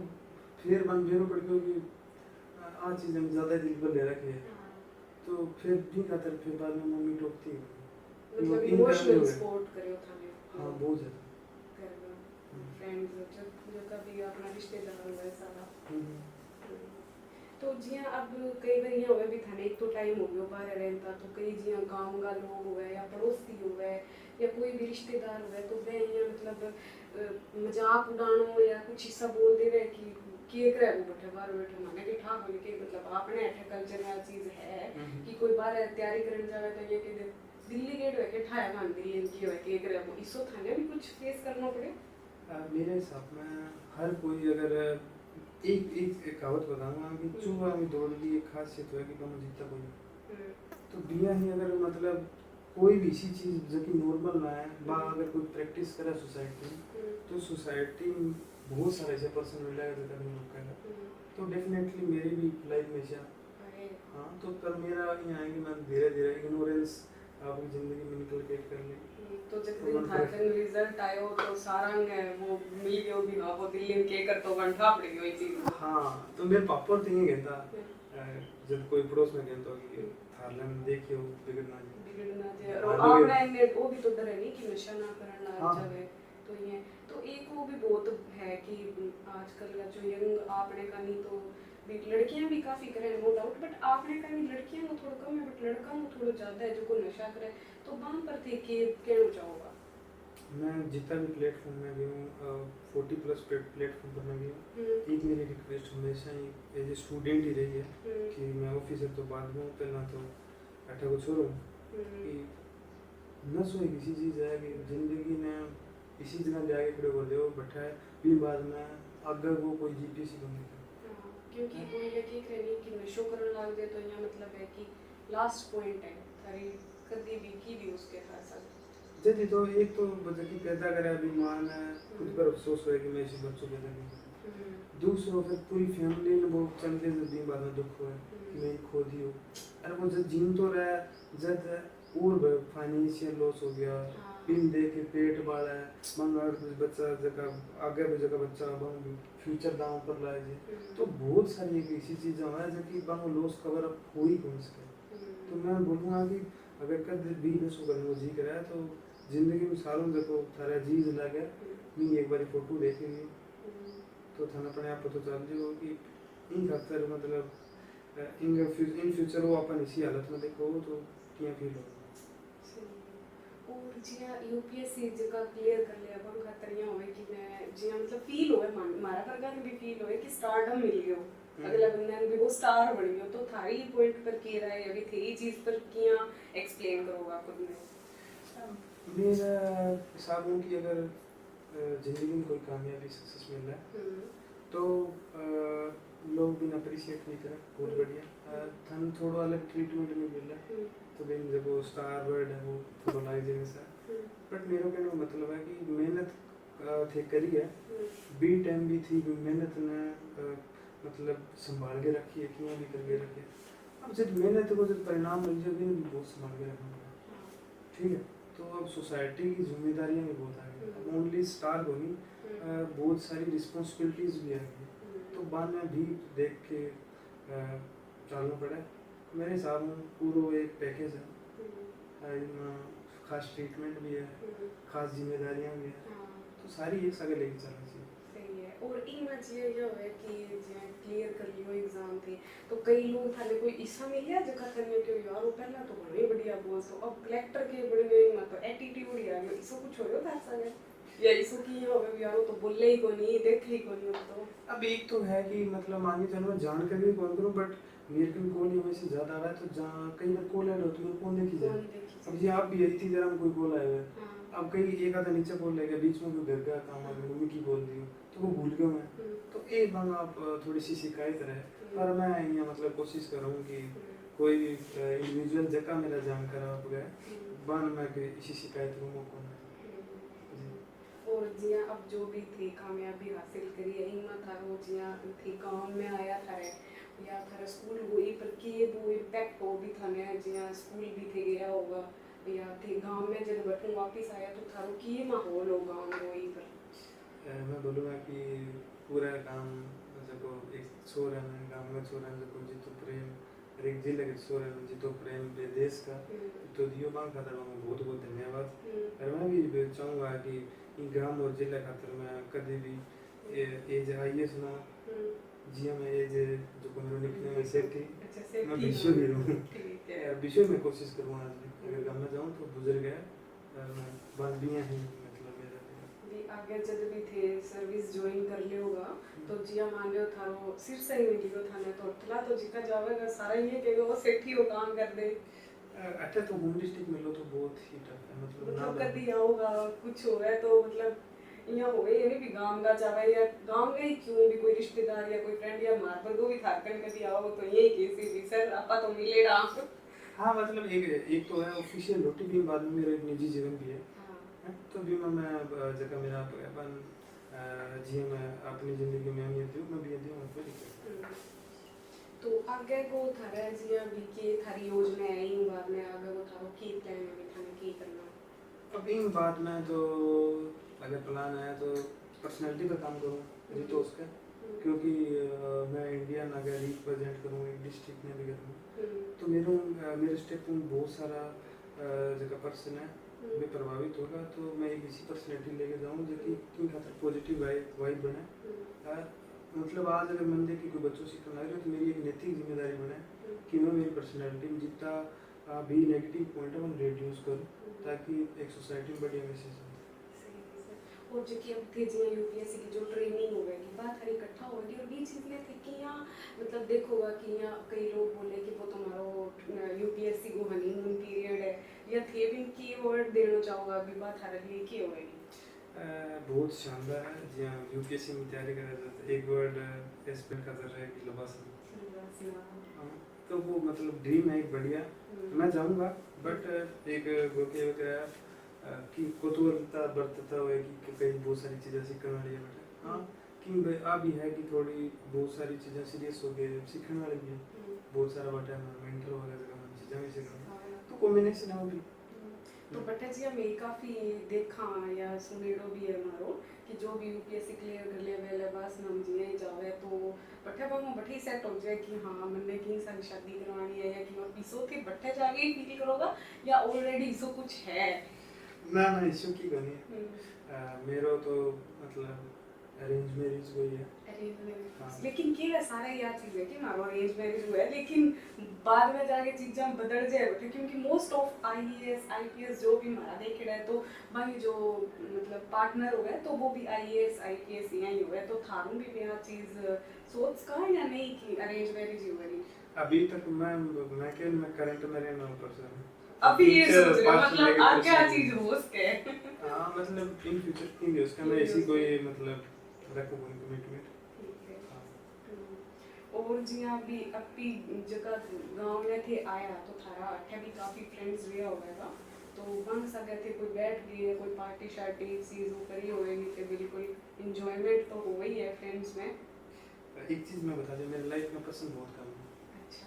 फिर मन बेरो पड़ गया कि आज चीज़ हम ज़्यादा दिल पर ले रखे हैं, तो फिर भी खातर फिर बाद में मम्मी टोकती है मतलब इमोशनल सपोर्ट करे थाने। हाँ बहुत ज़्यादा करना फ्रेंड्स जो कभी अपना रिश्तेदार हुआ सारा। तो जियां अब कई बार यहाँ हुए भी थाने एक तो टाइम हो गया बाहर रहता तो कई जियां गाँव का लोग हुए या पड़ोसी हुए या कोई भी रिश्तेदार हुए तो वे यहाँ मतलब मजाक उड़ानो या कुछ हिस्सा बोल दे रहे कि केक रहे वो बैठे बाहर बैठे माने कि ठाक होने के मतलब आपने ऐसे कल्चरल चीज है कि कोई बाहर तैयारी करने जावे तो ये के दिल्ली गेट है के ठाया मान दिल्ली इनकी है केक रहे वो इसो थाने भी कुछ फेस करना पड़े। मेरे हिसाब में हर कोई अगर एक कहावत बताऊंगा कि चूहा में दौड़ की एक खासियत है कि कम जीता कोई, तो बिया ही अगर मतलब कोई भी इसी चीज जो कि नॉर्मल ना है बा अगर कोई प्रैक्टिस करे सोसाइटी तो सोसाइटी में बहुत सारे ऐसे पर्सन मिलेगा जो करने लोग करेगा तो डेफिनेटली मेरी भी लाइफ में से हाँ तो पर मेरा यहाँ है कि मैं धीरे धीरे इग्नोरेंस अपनी जिंदगी में निकल के कर ली। तो जब दिन था रिजल्ट आयो तो सारंग वो मिल गयो भी हाँ वो दिल्ली में के कर तो घंटा पड़ गई चीज। हाँ तो मेरे पापा तो ये कहता जब कोई पड़ोस में कहता कि थारलैंड देखियो बिगड़ना जाए और आपने ने वो भी तो डर है नहीं कि नशा ना करना जावे तो ये तो एक वो भी बहुत है कि आजकल का जो यंग आपने का नहीं तो भी लड़कियां भी काफी करें नो डाउट बट आपने का भी लड़कियां को थोड़ा कम है बट लड़का को थोड़ा ज्यादा है जो को नशा करे तो वहां पर थे कि कहना चाहूँगा मैं जितना भी प्लेटफॉर्म में भी हूँ 40 प्लस प्लेटफॉर्म पर मैं भी हूँ एक मेरी रिक्वेस्ट हमेशा ही एज ए स्टूडेंट ही रही है कि मैं ऑफिसर तो बाद में पहला तो अठा को छोड़ो कि न सोए किसी चीज़ है कि जिंदगी में इसी जगह ले आके खड़े हो जाओ बैठा है फिर बाद में अगर वो कोई जीपीसी बन गया क्योंकि कोई लड़की कहनी कि नशो करने लग जाए तो यहाँ मतलब है कि लास्ट पॉइंट है थारी कभी भी की भी उसके साथ जल्दी तो एक तो बच्चे की पैदा करे अभिमान है खुद पर अफसोस हो कि मैं इसी बच्चों पैदा नहीं दूसरों फिर पूरी फैमिली ने बहुत चलते थे बाद में दुख हुआ कि मैं खो दी हूँ अरे वो जब जीन तो रहा जब और फाइनेंशियल लॉस हो गया पिन दे के पेट बाड़ा है मंगाड़ बच्चा जगह आगे भी जगह बच्चा बंग फ्यूचर दांव पर लाए जी तो बहुत सारी एक ऐसी चीज़ें हैं जो कि बंग लॉस कवर अप हो ही कौन सके तो मैं बोलूँगा कि अगर कद बिजनेस को करने को जी करे तो जिंदगी में सालों देखो थारा जीज लगे मैं एक बार फोटो देखेंगे तो थाना अपने आप पता चल जाएगा कि इन खातर मतलब इन फ्यूचर वो अपन इसी हालत में देखो तो क्या फील होगा। और जिया यूपीएससी जगह क्लियर कर लिया बन खातर ये होवे कि मैं जिया मतलब फील होवे मारा वर्गा ने भी फील होवे कि स्टारडम मिल गयो अगला बंदा ने भी वो स्टार बन गयो तो थारी पॉइंट पर के रहा है अभी थी चीज पर किया एक्सप्लेन करोगा खुद में मेरा हिसाब है कि अगर जिंदगी में कोई कामयाबी सक्सेस मिल रहा है तो लोग भी अप्रिशिएट नहीं करें बहुत बढ़िया थन थोड़ा अलग ट्रीटमेंट नहीं मिल रहा है तो बिन जब वो स्टार वर्ड है वो थोड़ा लाइक जैसा बट मेरे कहने का मतलब है कि मेहनत थे करी है बी टाइम भी थी मेहनत ने मतलब संभाल के रखी है क्यों भी करके रखी है अब जब मेहनत को जब परिणाम मिल जाए भी बहुत संभाल के रखना पड़ेगा ठीक है तो अब सोसाइटी की जिम्मेदारियां भी बहुत आ गई ओनली स्टार को नहीं बहुत सारी रिस्पॉन्सिबिलिटीज भी आ गई तो बाद में भी देख के चलना पड़े मेरे हिसाब में पूरा एक पैकेज है खास ट्रीटमेंट भी है खास जिम्मेदारियां भी है तो सारी एक साथ लेके चलना चाहिए सही है और इमेज ये है कि जे क्लियर कर लियो एग्जाम थे तो कई लोग थाने कोई ऐसा मिल गया जगह करने के यार वो पहला तो बड़ा ही बढ़िया बोल तो अब कलेक्टर के बड़े गए मतलब एटीट्यूड यार इसो कुछ होयो था संगे या इसो की होवे यार तो बोले ही को नहीं देख ली को नहीं तो अब एक तो है कि मतलब मानिए चलो मैं जान कर भी कॉल करूं बट मेरे को कॉल में से ज्यादा आ रहा है तो जहाँ कई बार कॉल ऐड होती है कौन देखी जाए अब ये आप भी यही थी जरा कोई कॉल आया है अब कहीं एक आधा नीचे कॉल लेगा बीच में कोई घर का काम आ गया मम्मी की बोल दी तो वो भूल गया मैं तो एक बार आप थोड़ी सी शिकायत रहे पर मैं यहाँ मतलब कोशिश कर रहा हूँ कि कोई भी इंडिविजुअल जगह मेरा जानकार आप गए बन मैं इसी शिकायत को मौका और जिया अब जो भी थी कामयाबी हासिल करी है हिम्मत था वो जिया थी काम में आया था या थारा स्कूल हुई पर कि वो इम्पैक्ट हो भी था ने जिया स्कूल भी थे गया होगा या थे गांव में जब बैठूं वापस आया तो थारो की माहौल हो गांव में वही पर मैं बोलूँगा कि पूरा काम जब एक छोर है मैं गाँव में छोर है जब जितो प्रेम एक जिले के छोर है जितो प्रेम देश का तो दियो बांग खातर मैं बहुत बहुत धन्यवाद और मैं भी चाहूँगा कि ग्राम और जिले खातर मैं कभी भी ये जाइए सुना जी मैं ये जो मेरे निकलने में से थी मैं विश्व भी रहूँ विश्व में कोशिश करूँगा आज भी अगर गाँव में जाऊँ तो गुजर गया मैं बस भी हैं मतलब मेरा आगे जब भी थे सर्विस ज्वाइन कर ले होगा तो जिया मान लो थारो सिर से ही मिलियो थाने तो थला तो जिका जावेगा सारा ये के वो सेठी हो काम कर दे अच्छा तो होम डिस्ट्रिक्ट में लो तो बहुत ही टफ है मतलब कभी आओगा कुछ होगा तो मतलब यहाँ होवे ये भी गांव का जावे या गांव में ही क्यों भी कोई रिश्तेदार या कोई फ्रेंड या मार पर भी थाकन कभी आओ तो यही केसी भी सर आपा तो मिलेगा हाँ मतलब एक तो है ऑफिशियल रोटी भी बाद में मेरा एक निजी जीवन भी है तो भी मैं जगह मेरा अपन जी मैं अपनी जिंदगी में अहमियत दूँ मैं भी दूँ कोई तो आगे को थारा जिया भी के थारी योजना है इन बार में आगे को थारो की प्लान है भी थाने की करना अब इन बात में तो अगर प्लान है तो पर्सनालिटी पर काम करूँ तो उसका क्योंकि मैं इंडिया अगर रिप्रेजेंट करूँ एक डिस्ट्रिक्ट में भी करूँ तो मेरे स्टेट में बहुत सारा जगह पर्सन है मैं प्रभावित होगा तो मैं एक इसी पर्सनैलिटी लेके जाऊँ जो कि इन खातर पॉजिटिव वाइब बने मतलब आज अगर मन देखिए कोई बच्चों सीखने लग रहे तो मेरी एक नैतिक जिम्मेदारी बने कि मैं मेरी पर्सनैलिटी में जितना भी नेगेटिव पॉइंट है मैं रिड्यूस करूँ ताकि एक सोसाइटी में बढ़िया मैसेज और जो कि अब थे जिया यूपीएससी की जो ट्रेनिंग होगी बात हर इकट्ठा होगी और बीच इसमें थे कि यहाँ मतलब देखोगा कि यहाँ कई लोग बोले कि वो तुम्हारा यूपीएससी को हनीमून पीरियड है या थे भी की वर्ड देना चाहोगा अभी बात हर लिए की होगी बहुत शानदार है जी हाँ यूपीएससी में तैयारी कर रहे थे एक वर्ड एस्पेक्ट का कर रहा है कि लबास तो वो मतलब ड्रीम है एक बढ़िया मैं जाऊँगा बट एक गोके वगैरह कि कुतूहलता बरतता हुआ कि कई बहुत सारी चीज़ें सीखने वाली है बेटा हाँ कि अब भी है कि थोड़ी बहुत सारी चीज़ें सीरियस हो गई सीखने वाली भी है बहुत सारा बटा मेंटल वगैरह चीज़ें भी सीखना तो कॉम्बिनेशन है वो भी तो बटे जी मैं काफ़ी देखा या सुनेड़ो भी है हमारो कि जो भी यूपीएससी क्लियर कर ले वेले बस हम जिए जावे तो बटे बाबू बठी सेट हो जाए कि हाँ मैंने की सारी शादी करवानी है या कि मैं पीसो के बटे जाके ही फील करोगा या ऑलरेडी इसो कुछ है ना इशू की कमी मेरो तो मतलब अरेंज मैरिज हुई है। अरेंज मैरिज हाँ। लेकिन केवल सारा यह चीज है कि मारो अरेंज मैरिज हुआ है लेकिन बाद में जाके चीज़ें बदल जाए बैठे क्योंकि मोस्ट ऑफ आईएएस आईपीएस जो भी हमारा देख रहा है तो भाई जो मतलब पार्टनर हो गए तो वो भी आईएएस आईपीएस यही हो गए तो थारू भी यह चीज़ सोच का या नहीं कि अरेंज मैरिज ही हुई अभी तक मैं करंट में रहना हूँ पर्सन। अभी ये फ्यूचर सोच रहे हो पास्ट मतलब लेके आ क्या प्रेशर चीज हो उसके हाँ मतलब इन फ्यूचर की नहीं उसका मैं इसी कोई मतलब रखूँ कमिटमेंट। ठीक है। और जी अभी अपनी जगह गांव में थे आया तो थारा अठे भी काफी फ्रेंड्स रहा होगा तो बन सके थे कोई बैठ गए कोई पार्टी शार्टी चीज वो करी होएगी कि बिल्कुल इंजॉयमेंट तो हो ही है फ्रेंड्स में। एक चीज मैं बता दूं मेरी लाइफ में पसंद बहुत कम है। अच्छा।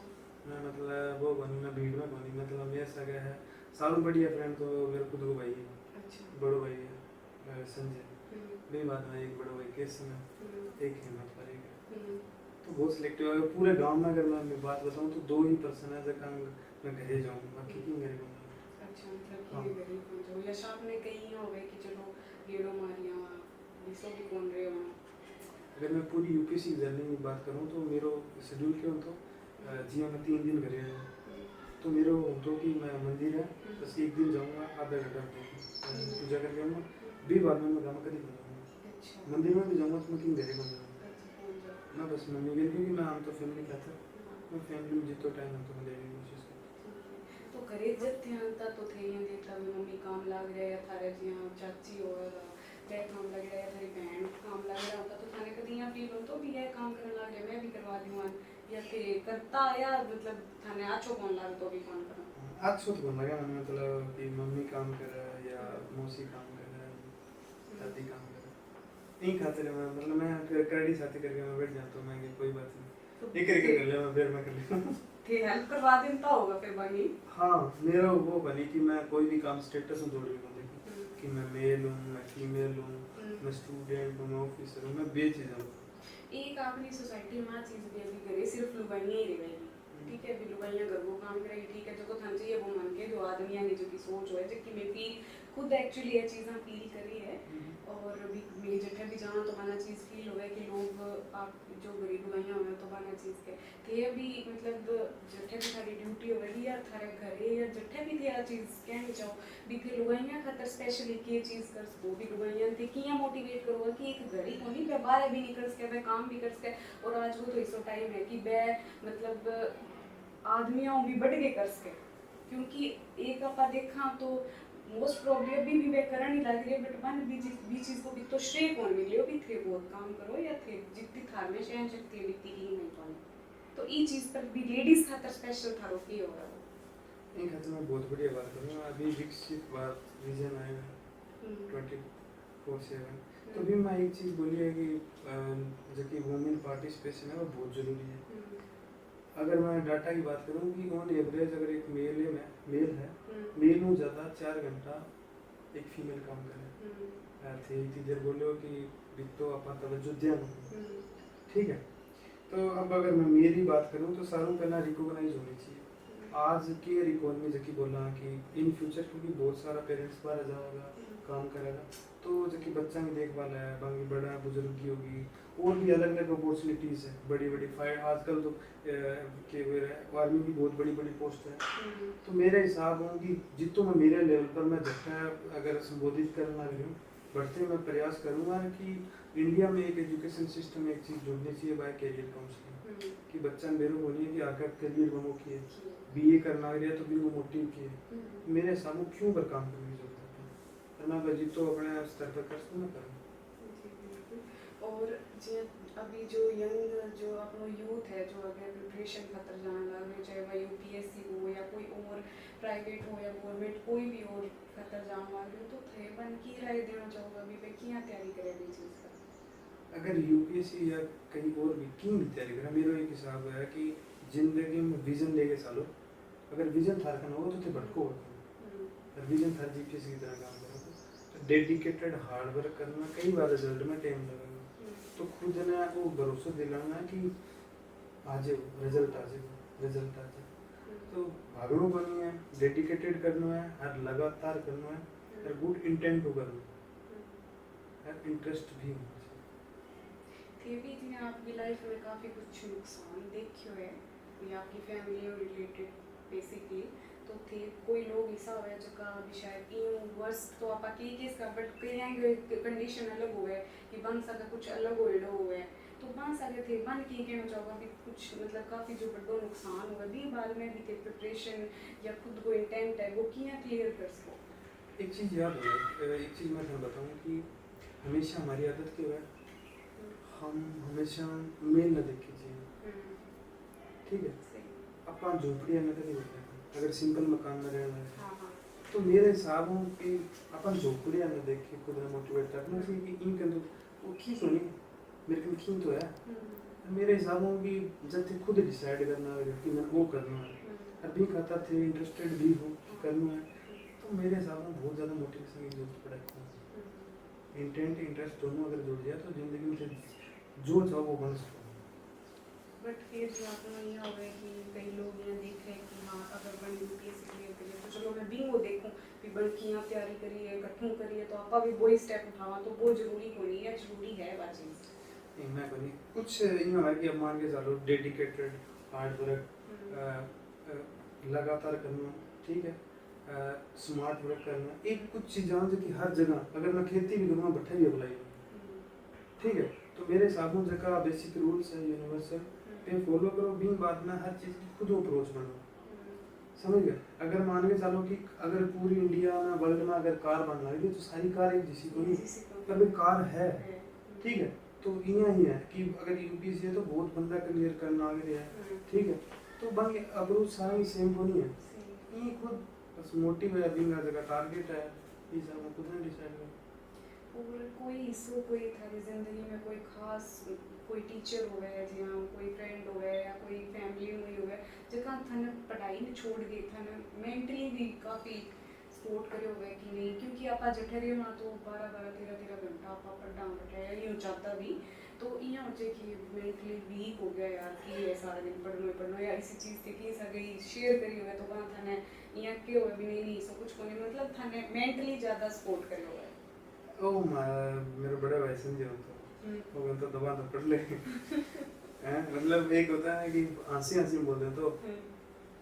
मैं मतलब वो बनी मैं भीड़ में बनी मतलब मेरे सगा है सालों बढ़िया फ्रेंड तो मेरे खुद को भाई है। अच्छा। बड़ो भाई है संजय मेरी बात में एक बड़ो भाई केस में एक हिम्मत पर एक है तो बहुत सिलेक्टिव है पूरे गांव में अगर मैं बात बताऊं तो 2 ही पर्सन है जगह मैं घरे जाऊं बाकी की मेरे को। अच्छा मतलब कि घरे पहुंचो या शाम ने कहीं हो गए कि चलो गेड़ो मारिया विसो भी कौन रहे हो। अगर मैं पूरी यूपीएससी जर्नी की बात करूं तो मेरो शेड्यूल क्यों तो जी मैं 3 दिन घरे आया तो मेरे तो कि मैं मंदिर है बस एक दिन जाऊंगा आधा घंटा पूजा करके आऊँगा भी बाद में मैं काम कभी नहीं जाऊँगा। अच्छा। मंदिर में भी जाऊँगा तो मैं क्यों घरे कौन जाऊँगा मैं बस मम्मी के क्योंकि मैं आम तो फैमिली का था मैं फैमिली में जितना टाइम है तो मैं देने की कोशिश करता तो घरे जब थे अंता तो थे ये देखा भी मम्मी काम लग रहा है थारे जिया चाची होगा मैं काम लग रहा है थारी बहन काम लग रहा होता तो थाने कभी यहाँ फील हो तो भी है काम करने लग रहा मैं भी करवा दूँ या फिर करता या मतलब थाने अच्छो कौन लग तो भी काम करा। आज सोच बोल लगा मैं मतलब कि मम्मी काम कर रहा है या मौसी काम कर रहा है दादी काम कर रहा है नहीं खाते रहे मैं मतलब मैं करड़ी साथी करके मैं बैठ जाता हूँ मैं कि कोई बात नहीं एक करके कर लिया मैं फिर मैं कर लिया थे हेल्प करवा देता होगा फिर बनी। हाँ मेरा वो बनी कि मैं कोई भी काम स्टेटस में जोड़ भी देखूँ कि मैं मेल हूँ मैं फीमेल हूँ मैं स्टूडेंट हूँ मैं ऑफिसर हूँ मैं बे चीज़ हूँ। एक अपनी सोसाइटी में चीज भी अभी करे सिर्फ लुगाइयाँ ही रहेगी ठीक है भी लुगाइयाँ घर को काम करेगी ठीक है जो थान चाहिए वो मन के जो आदमियाँ की जो की सोच है जो कि मैं फील खुद एक्चुअली ये चीज़ें फील करी है और भी मेरी जगह भी जाना तो माना चीज़ फील हो कि लोग आप जो गरीब लुगाइयाँ हो तो माना चीज़ के थे भी मतलब जट्ठे भी थारी ड्यूटी होगी या थारे घरे या जट्ठे भी थे आ चीज़ कहनी चाहो भी थे लुगाइयाँ खातर स्पेशली के चीज़ कर सको भी लुगाइयाँ थे किया मोटिवेट करोगा कि एक घर ही होनी वे बाहर भी निकल सके वे काम भी कर सके और आज वो तो इस टाइम है कि वे मतलब आदमियों भी बढ़ के कर सके क्योंकि एक आप देखा तो मोस्ट प्रॉब्ली अभी भी वे करन ही लग रही है बट मन भी चीज़ को भी तो श्रेय कौन मिले भी थे बहुत काम करो या थे जितनी थार में सहन शक्ति है बिकती ही नहीं पानी तो ये चीज़ पर भी लेडीज खातर स्पेशल थारो की होगा इन खाते मैं बहुत बढ़िया बात करूँ अभी विकसित बात विजन आएगा 24/7 तो भी मैं एक चीज़ बोली है कि जो कि वुमेन पार्टिसिपेशन है वो बहुत ज़रूरी है। अगर मैं डाटा की बात करूँ कि ऑन एवरेज अगर एक मेल है मेल में ज़्यादा 4 घंटा एक फीमेल काम करे थे टीचर बोलो कि बितो अपना तवज्जो ध्यान ठीक है तो अब अगर मैं मेरी बात करूँ तो सारों पहला रिकॉग्नाइज होनी चाहिए आज के इकोनॉमी जबकि बोला कि इन फ्यूचर क्योंकि बहुत सारा पेरेंट्स बाहर जाएगा काम करेगा तो जबकि बच्चा की देखभाल है बाकी बड़ा बुजुर्गी होगी और भी अलग अलग अपॉर्चुनिटीज़ है बड़ी बड़ी फाइट आजकल तो आर्मी की बहुत बड़ी बड़ी पोस्ट है तो मेरे हिसाब हूँ कि जितो मैं मेरे लेवल पर मैं झट्टा अगर संबोधित करना रही हूँ बढ़ते मैं प्रयास करूँगा कि इंडिया में एक एजुकेशन सिस्टम एक चीज़ जुड़नी चाहिए बाय कैरियर काउंसलिंग कि बच्चा मेरे को नहीं है कि आकर करियर बनो किए बीए करना है तो भी वो मोटिव किए मेरे हिसाब क्यों पर काम करने की जरूरत है तो मैं बजी तो अपने स्तर पर कर सकूँ ना करूँ। और अभी जो यंग जो अपनो यूथ है जो अगर प्रिपरेशन खातर जाना लग रहे चाहे वह यूपीएससी हो या कोई और प्राइवेट हो या गवर्नमेंट कोई भी और खातर जाना लग रहे तो थे बन की राय देना चाहूँगा अभी पे क्या तैयारी करेगी चीज़ का अगर यूपीएससी या कहीं और भी क्यों भी तैयारी करें मेरा एक हिसाब है कि जिंदगी में विजन लेके चलो अगर विजन थार का होगा तो थे भटको अगर विजन थार जीपीएससी की तरह काम करो तो डेडिकेटेड हार्ड वर्क करना कई बार रिजल्ट में टाइम लगेगा तो खुद ने वो भरोसा दिलाना कि आज रिजल्ट आ जाए तो भागनो बनी है डेडिकेटेड करना है हर लगातार करना है हर गुड इंटेंट को करना है हर इंटरेस्ट भी होना चाहिए थे भी जिन्हें आपकी लाइफ में काफ़ी कुछ नुकसान देखे हुए या आपकी फैमिली रिलेटेड बेसिकली तो थे कोई लोग ऐसा हुआ जगह भी शायद यूँ वर्स तो आप के केस का बट कई कंडीशन अलग हुए कि बन सका कुछ अलग हुए तो बन सके थे बन की कहना चाहोगा भी कुछ मतलब काफ़ी जो बड़ो नुकसान हुआ भी बारे में भी थे प्रिपरेशन या खुद को इंटेंट है वो किया क्लियर कर सको। एक चीज़ याद हो एक चीज़ मैं तुम्हें बताऊँ कि हमेशा हमारी आदत क्या है हम हमेशा मेल न देख कीजिए ठीक है अपन झोपड़ियाँ में तो नहीं रहते अगर सिंपल मकान में रहना है हाँ तो मेरे हिसाब हो कि अपन झोपड़ियाँ में देख के खुद में मोटिवेट करना चाहिए कि इन कर वो खींच होनी मेरे को खींच तो है मेरे हिसाब हो कि जब थे खुद डिसाइड करना है कि मैं वो करना है अभी खाता थे इंटरेस्टेड भी हो करना है तो मेरे हिसाब में बहुत ज़्यादा मोटिवेशन की जरूरत पड़ेगी इंटेंट इंटरेस्ट दोनों अगर जुड़ जाए तो ज़िंदगी में जो चाहो वो बन सकता बट फिर जो आपने ये हो गया कि कई लोग ये देख रहे हैं कि हाँ अगर बन यूपीएससी क्लियर करिए तो चलो मैं भी वो देखूँ कि बन की यहाँ तैयारी करिए इकट्ठों करिए तो आप भी वही स्टेप उठावा तो वो जरूरी होनी है जरूरी है वो चीज़ मैं बनी कुछ इन है कि अब मान के चलो डेडिकेटेड हार्ड वर्क लगातार करना ठीक है स्मार्ट वर्क करना एक कुछ चीज़ें जो कि हर जगह अगर मैं खेती भी करूँगा भट्ठे भी अप्लाई ठीक है तो मेरे हिसाब से जगह बेसिक रूल्स है यूनिवर्सल पे फॉलो करो भी बात में हर चीज़ की खुद अप्रोच बनो समझ गए अगर मान के चलो कि अगर पूरी इंडिया में वर्ल्ड में अगर कार बन रही है तो सारी कार एक जैसी को नहीं पर भी कार है ठीक है तो यहाँ ही है कि अगर यूपीएससी है तो बहुत बंदा क्लियर करना आ गया है ठीक है तो बन के अप्रोच सारा ही सेम को नहीं है ये खुद बस मोटिव है अभी मेरा जगह टारगेट है ये सब मैं खुद ने डिसाइड कर और कोई हिस्सों कोई थारी जिंदगी में कोई खास कोई टीचर हो गए जहाँ कोई फ्रेंड हो गए या कोई फैमिली में हो गए जगह थाने पढ़ाई में छोड़ गई थाने मेंटली भी काफ़ी सपोर्ट करे हुए कि नहीं क्योंकि आप जठरे में तो 12-13 घंटा आप पढ़ना बैठे यूँ चाहता भी तो यहाँ हो जाए कि मेंटली वीक हो गया यार कि ये सारा दिन पढ़ना या इसी चीज़ थी कि सगई शेयर करी हुए तो वहाँ थाने यहाँ के हुए भी नहीं सब कुछ को नहीं मतलब थाने मेंटली ज़्यादा सपोर्ट करे हुए ओ मेरे बड़े भाई समझे तो वो तो दबा तो पढ़ ले हैं मतलब एक होता है कि हंसी हंसी बोलते तो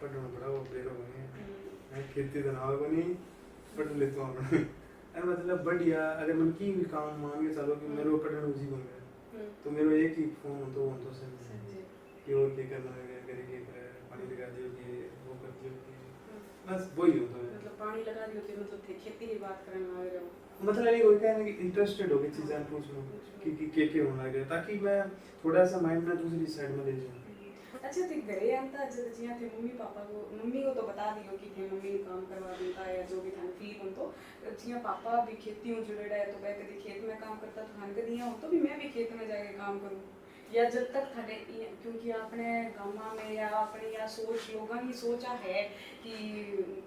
पढ़ना पड़ा वो बेरो बने हैं खेती तो ना हो नहीं पढ़ ले तो अपने अरे मतलब बढ़िया अगर मन की भी काम मान के चलो कि मेरे पढ़ने उसी बन गया तो मेरे एक ही फोन तो सही कि और क्या करना है करेंगे पानी लगा दियो कि वो कर दियो बस वही होता है मतलब पानी लगा दियो कि मतलब खेती की बात करने आ रहे हो मतलब ये कोई कहने कि इंटरेस्टेड हो गई चीज़ें पूछ लो कि के होना है ताकि मैं थोड़ा सा माइंड में दूसरी साइड में ले जाऊं अच्छा ते घरे आंता जब जिया थे मम्मी को तो बता दियो कि थे मम्मी ने काम करवा देता है या जो भी थाने फील हो तो जिया पापा भी खेती में जुड़ेड़ा है तो वह कभी खेत में काम करता तो थाने कभी हो तो भी मैं भी खेत में जाके काम करूँ या जब तक थाने क्योंकि अपने गाँव में या अपने या सोच लोगों की सोचा है कि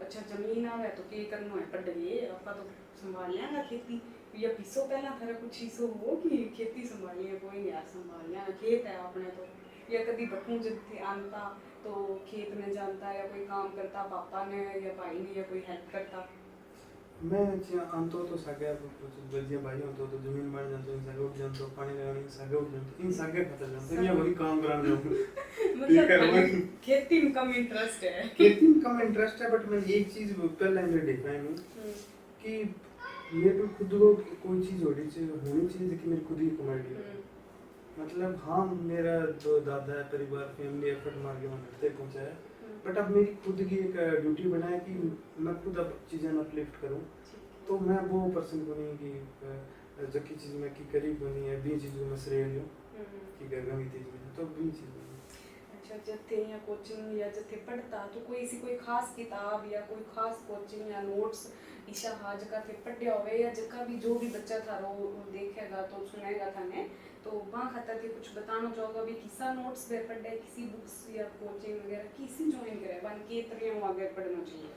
अच्छा जमीन आवे तो के करना है पढ़ लिए आपका तो संभाल लेंगे खेती या पीसो पहला थारा कुछ चीज़ हो कि खेती संभालिए कोई यार संभाल लेंगे खेत है अपने तो या कभी बटू जब थे आनता तो खेत में जानता या कोई काम करता पापा ने या भाई ने या कोई हेल्प करता मैं आमतौर तो सागे बजिया भाई होतो तो जमीन बन जानतो इन सागे उठ जानतो पानी लगाने सागे उठ जानतो इन सागे खतर जानतो ये वही काम कराने जाऊं मतलब खेती में कम इंटरेस्ट है खेती में कम इंटरेस्ट है बट मैं एक चीज पहले मैं डिफाइन हूं कि मेरे को खुद को कोई चीज होनी चाहिए कि मेरी खुद ही कमाई है मतलब हाँ मेरा जो दादा है परिवार फैमिली एफर्ट मार के वहाँ तक पहुँचाया बट अब मेरी खुद की एक ड्यूटी बनाया कि मैं खुद अब चीज़ें अपलिफ्ट करूँ तो मैं वो पर्सन को नहीं कि जो की चीज़ में की करीब बनी है बी चीज़ में श्रेय लूँ कि घर में भी चीज़ तो बी चीज़ अच्छा जब थे या कोचिंग या जब थे पढ़ता तो कोई ऐसी कोई खास किताब या कोई खास कोचिंग या नोट्स ईशा हाँ जगह थे पढ़े होवे या जगह भी जो भी बच्चा था वो देखेगा तो सुनेगा था ने तो वहाँ खाता थे कुछ बताना चाहोगा भी किसा नोट्स पे पढ़े किसी बुक्स या कोचिंग वगैरह किसी ज्वाइन करे वन के तरह वो आगे पढ़ना चाहिए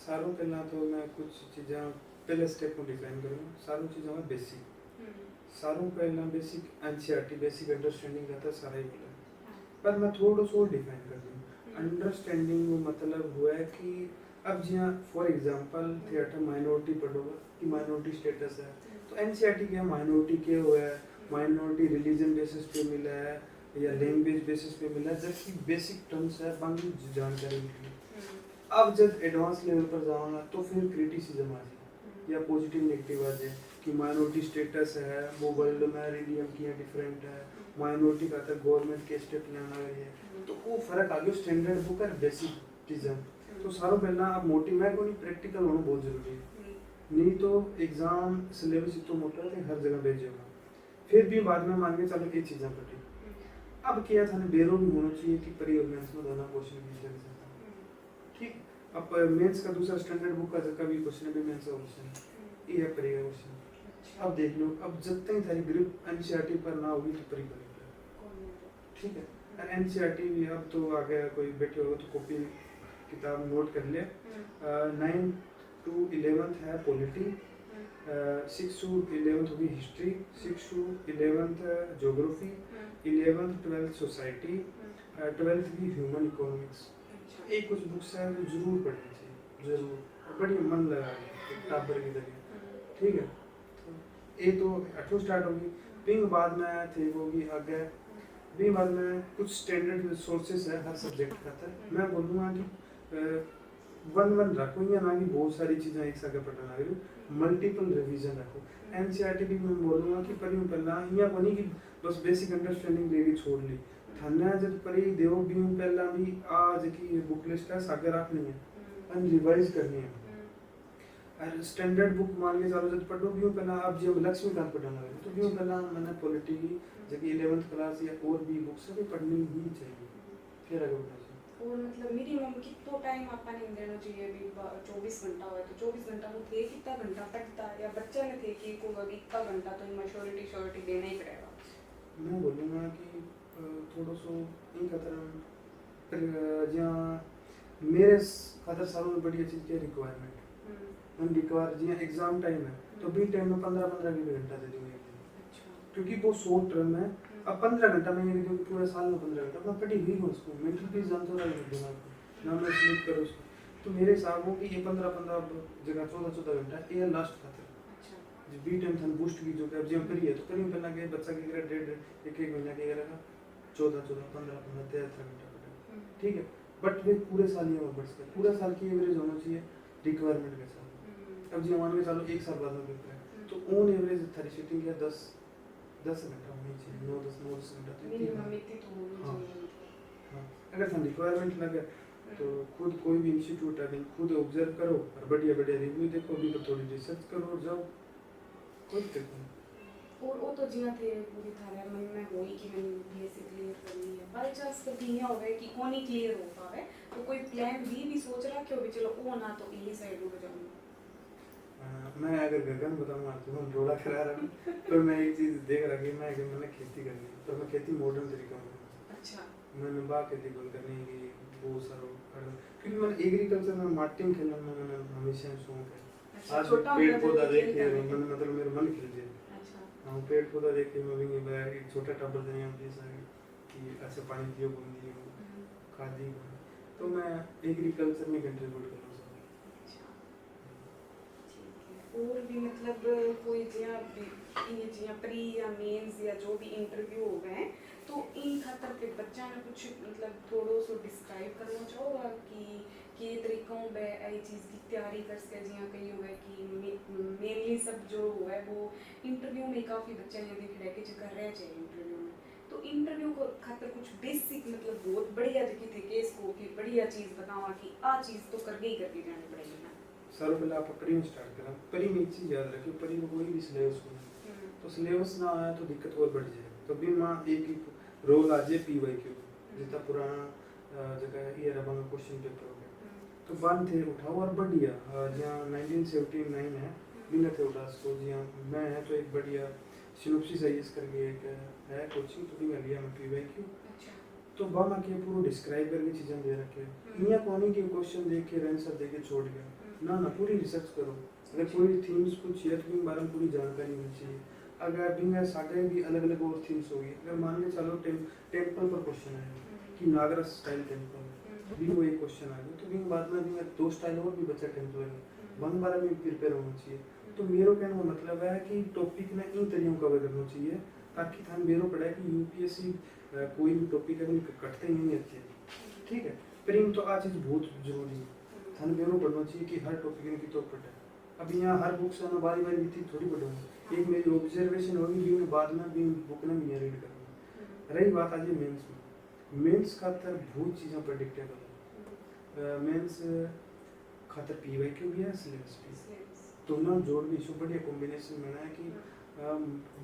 सारों पहला तो मैं कुछ चीज़ें पहले स्टेप को डिफाइन करूँ सारों चीज़ों में बेसिक सारों पहला बेसिक एनसीईआरटी बेसिक अंडरस्टैंडिंग रहता है सारा ही बोला पर मैं थोड़ा सा डिफाइन कर दूँ अंडरस्टैंडिंग में मतलब हुआ है कि अब जिया फॉर एग्जांपल थिएटर माइनॉरिटी पढ़ोगा कि माइनॉरिटी स्टेटस है तो एनसीईआरटी क्या माइनॉरिटी क्या हुआ है माइनॉरिटी रिलीजन बेसिस पे मिला है या लैंग्वेज बेसिस पे मिला है, जबकि बेसिक टर्म्स है बाकी जानकारी मिली है। अब जब एडवांस लेवल पर जाऊंगा तो फिर क्रिटिसिज्म आ जाए या पॉजिटिव नेगेटिव आ जाए कि माइनॉरिटी स्टेटस है वो वर्ल्ड में रिलीजन की है डिफरेंट है, माइनॉरिटी का था गवर्नमेंट के स्टेप लेना है, तो वो फर्क आ गया स्टैंडर्ड बुक और बेसिकिज्म। तो सारों पहला अब मोटिव है कोई प्रैक्टिकल होना बहुत जरूरी है, नहीं तो एग्जाम सिलेबस तो मोटा है हर जगह भेजेगा। फिर भी बाद में मान के चलो ये चीज़ें पढ़ी, अब क्या था बेरो भी होना चाहिए कि परी और मेंस में दोनों क्वेश्चन भी चल सकता है। ठीक, अब मेंस का दूसरा स्टैंडर्ड बुक का जगह भी क्वेश्चन भी मेंस का क्वेश्चन ये है परी का क्वेश्चन। अब देख लो, अब जब तक थारी ग्रिप एनसीईआरटी पर ना होगी तो परी करेंगे। ठीक है, एनसीईआरटी भी अब तो आ गया, कोई बैठे हो तो कॉपी किताब नोट कर ले। 9 to 11th है पॉलिटी, 6 to 11th होगी history, 6 to 11th geography, 11th 12th society, 12th की ह्यूमन इकोनॉमिक्स। एक कुछ बुक्स है जो जरूर पढ़नी चाहिए, जरूर बड़ी मन लगा टाबर की तरह। ठीक है, ये तो 8 स्टार्ट होगी, फिर बाद में थे होगी आगे, फिर बाद में कुछ स्टैंडर्ड सोर्सेस है हर सब्जेक्ट का। मैं बोलूँगा कि वन रखो या ना कि बहुत सारी चीज़ें एक साथ पढ़ना है, मल्टीपल रिवीजन रखो। एनसीईआरटी भी मैं बोलूँगा कि पढ़ी पहला या को नहीं कि बस बेसिक अंडरस्टैंडिंग लेके छोड़ ली, थाने जब पढ़ी देव भी पहला भी आज की बुक लिस्ट है सागे रखनी है और रिवाइज करनी है। और स्टैंडर्ड बुक मान के चलो जब पढ़ो भी पहला अब जब लक्ष्मीकांत पढ़ना है तो भी पहला मैंने पॉलिटी की जब 11th क्लास या और भी बुक्स भी पढ़नी ही चाहिए, फिर आगे बढ़ना चाहिए। और मतलब मिनिमम कितना टाइम अपन ने देना चाहिए? अभी 24 घंटा हुआ तो 24 घंटा में थे कितना घंटा पढ़ता है, या बच्चा ने थे कि को अभी इतना घंटा तो मैच्योरिटी श्योरिटी देना ही पड़ेगा? मैं बोलूँगा कि थोड़ा सो इन खतर जहाँ मेरे खतर सालों में बड़ी चीज़ की रिक्वायरमेंट हम रिक्वायर जी एग्जाम टाइम है तो भी टाइम में 15-15 घंटा दे देंगे, क्योंकि वो शॉर्ट टर्म है। अब 15 घंटा में ये पूरे साल में 15 घंटा मैं पढ़ी हुई हूँ उसको मेंटल पीस जानता रहा दिमाग को ना मैं स्लीप करूँ उसको, तो मेरे हिसाब हो कि ये 15-15 जगह 14-14 घंटा ये लास्ट खातर बी टाइम था बूस्ट की जो अब जब करी है तो करी पहला के बच्चा के करेगा 1.5 महीना के करेगा 14-15 13 घंटा पढ़ेगा। ठीक है, बट वे पूरे साल ये और बढ़ सकते पूरा साल की एवरेज होना चाहिए रिक्वायरमेंट के साथ। अब जी मान के चलो एक साल बाद में पेपर है तो ऑन एवरेज थारी सीटिंग या 10 घंटा होनी चाहिए, 9-10 घंटा तो मिनिमम इतनी तो होनी चाहिए। हाँ, अगर हम रिक्वायरमेंट लगे तो खुद कोई भी इंस्टीट्यूट है खुद ऑब्जर्व करो और बढ़िया रिव्यू देखो भी तो थोड़ी रिसर्च करो और जाओ, कोई दिक्कत नहीं। और वो तो जिया थे पूरी थारे मन में होई कि मैंने बीएससी क्लियर करनी है, बाय चांस कभी ये हो गए कि कौन ही क्लियर हो पावे तो कोई प्लान भी सोच रहा क्यों भी चलो वो ना तो ये साइड हो जाऊंगा। मैं अगर गगन बताऊँ आपको हम रोड़ा करा रहा हूँ तो मैं एक चीज़ देख रहा कि मैंने खेती करनी है तो मैं खेती मॉडर्न तरीका में अच्छा मैंने बाग खेती बंद करनी है कि बहुत सारा क्योंकि मैंने एग्रीकल्चर में मार्केटिंग खेलने में मैंने हमेशा शौक है। अच्छा, आज छोटा पेड़ होता पौधा था देख के खेलता है। मैंने मतलब मेरा मन खिल गया। अच्छा हाँ, पेड़ पौधा देख के मैं भी एक छोटा टबर देने हम जैसा कि ऐसे पानी दियो बूंदी खाद दी तो मैं एग्रीकल्चर में कंट्रीब्यूट करना और भी मतलब कोई जिया प्री या मेंस या जो भी इंटरव्यू हो गए तो इन खातर पे बच्चा ने कुछ मतलब थोड़ो सो डिस्क्राइब करना चाहोगा कि के तरीकों में आई चीज़ की तैयारी कर सके जिया कही हुआ कि मेनली सब जो है वो इंटरव्यू में काफ़ी बच्चे ने दिख रहा है कि जो कर रहे चाहिए इंटरव्यू में तो इंटरव्यू को खातर कुछ बेसिक मतलब बहुत बढ़िया जगह थे केस को कि बढ़िया चीज़ बतावा कि आ चीज़ तो करके जानी पड़ेगी ना। सर पहले आप परी में स्टार्ट करा, परी में एक चीज़ याद रखिए परी में कोई भी सिलेबस हो तो सिलेबस ना आया तो दिक्कत और बढ़ जाए तो भी माँ एक रोल आ जाए PYQ जितना पुराना जगह ये रबा में क्वेश्चन पेपर हो गया तो बन थे उठाओ और बढ़िया जहाँ 1979 है बिना थे उठा सको जहाँ मैं है तो एक बढ़िया सिनोप्सिस आईएएस करके एक है कोचिंग तो भी मैं लिया मैं PYQ तो बामा के पूरा डिस्क्राइब करके चीज़ें दे रखे यहाँ कौन के क्वेश्चन देख के आंसर दे के छोड़ गया ना ना पूरी रिसर्च करो। अगर कोई थीम्स कुछ है तो भी बारे में पूरी जानकारी मिलनी चाहिए। अगर भी सागे भी अलग अलग और थीम्स होगी अगर मान के चलो टेम्पल पर क्वेश्चन है कि नागरा स्टाइल टेम्पल भी वो एक क्वेश्चन आ गया तो भी बाद में भी 2 स्टाइल और भी बचा टेम्पल में वन बारे में प्रिपेयर होना चाहिए तो मेरो कहने का मतलब है कि टॉपिक ने इन तरीकों कवर करना चाहिए ताकि थान मेरो पड़ा है कि यूपीएससी कोई भी टॉपिक है कटते ही नहीं अच्छे, ठीक है। पर इन तो आज चीज़ बहुत जरूरी है, थान मेरो पढ़ना चाहिए कि हर टॉपिक की तो पढ़े। अब यहाँ हर बुक से मैं बारी बारी इतनी थोड़ी पढ़ूंगा, एक मेरी ऑब्जर्वेशन होगी भी मैं बाद में भी बुक ने भी रीड करूँगा। रही बात आज मेंस में, मेंस खातर बहुत चीज़ें प्रेडिक्टेबल है। मेंस खातर पीवाईक्यू भी है, सिलेबस भी, तो ना जोड़ भी इसको बढ़िया कॉम्बिनेशन में है कि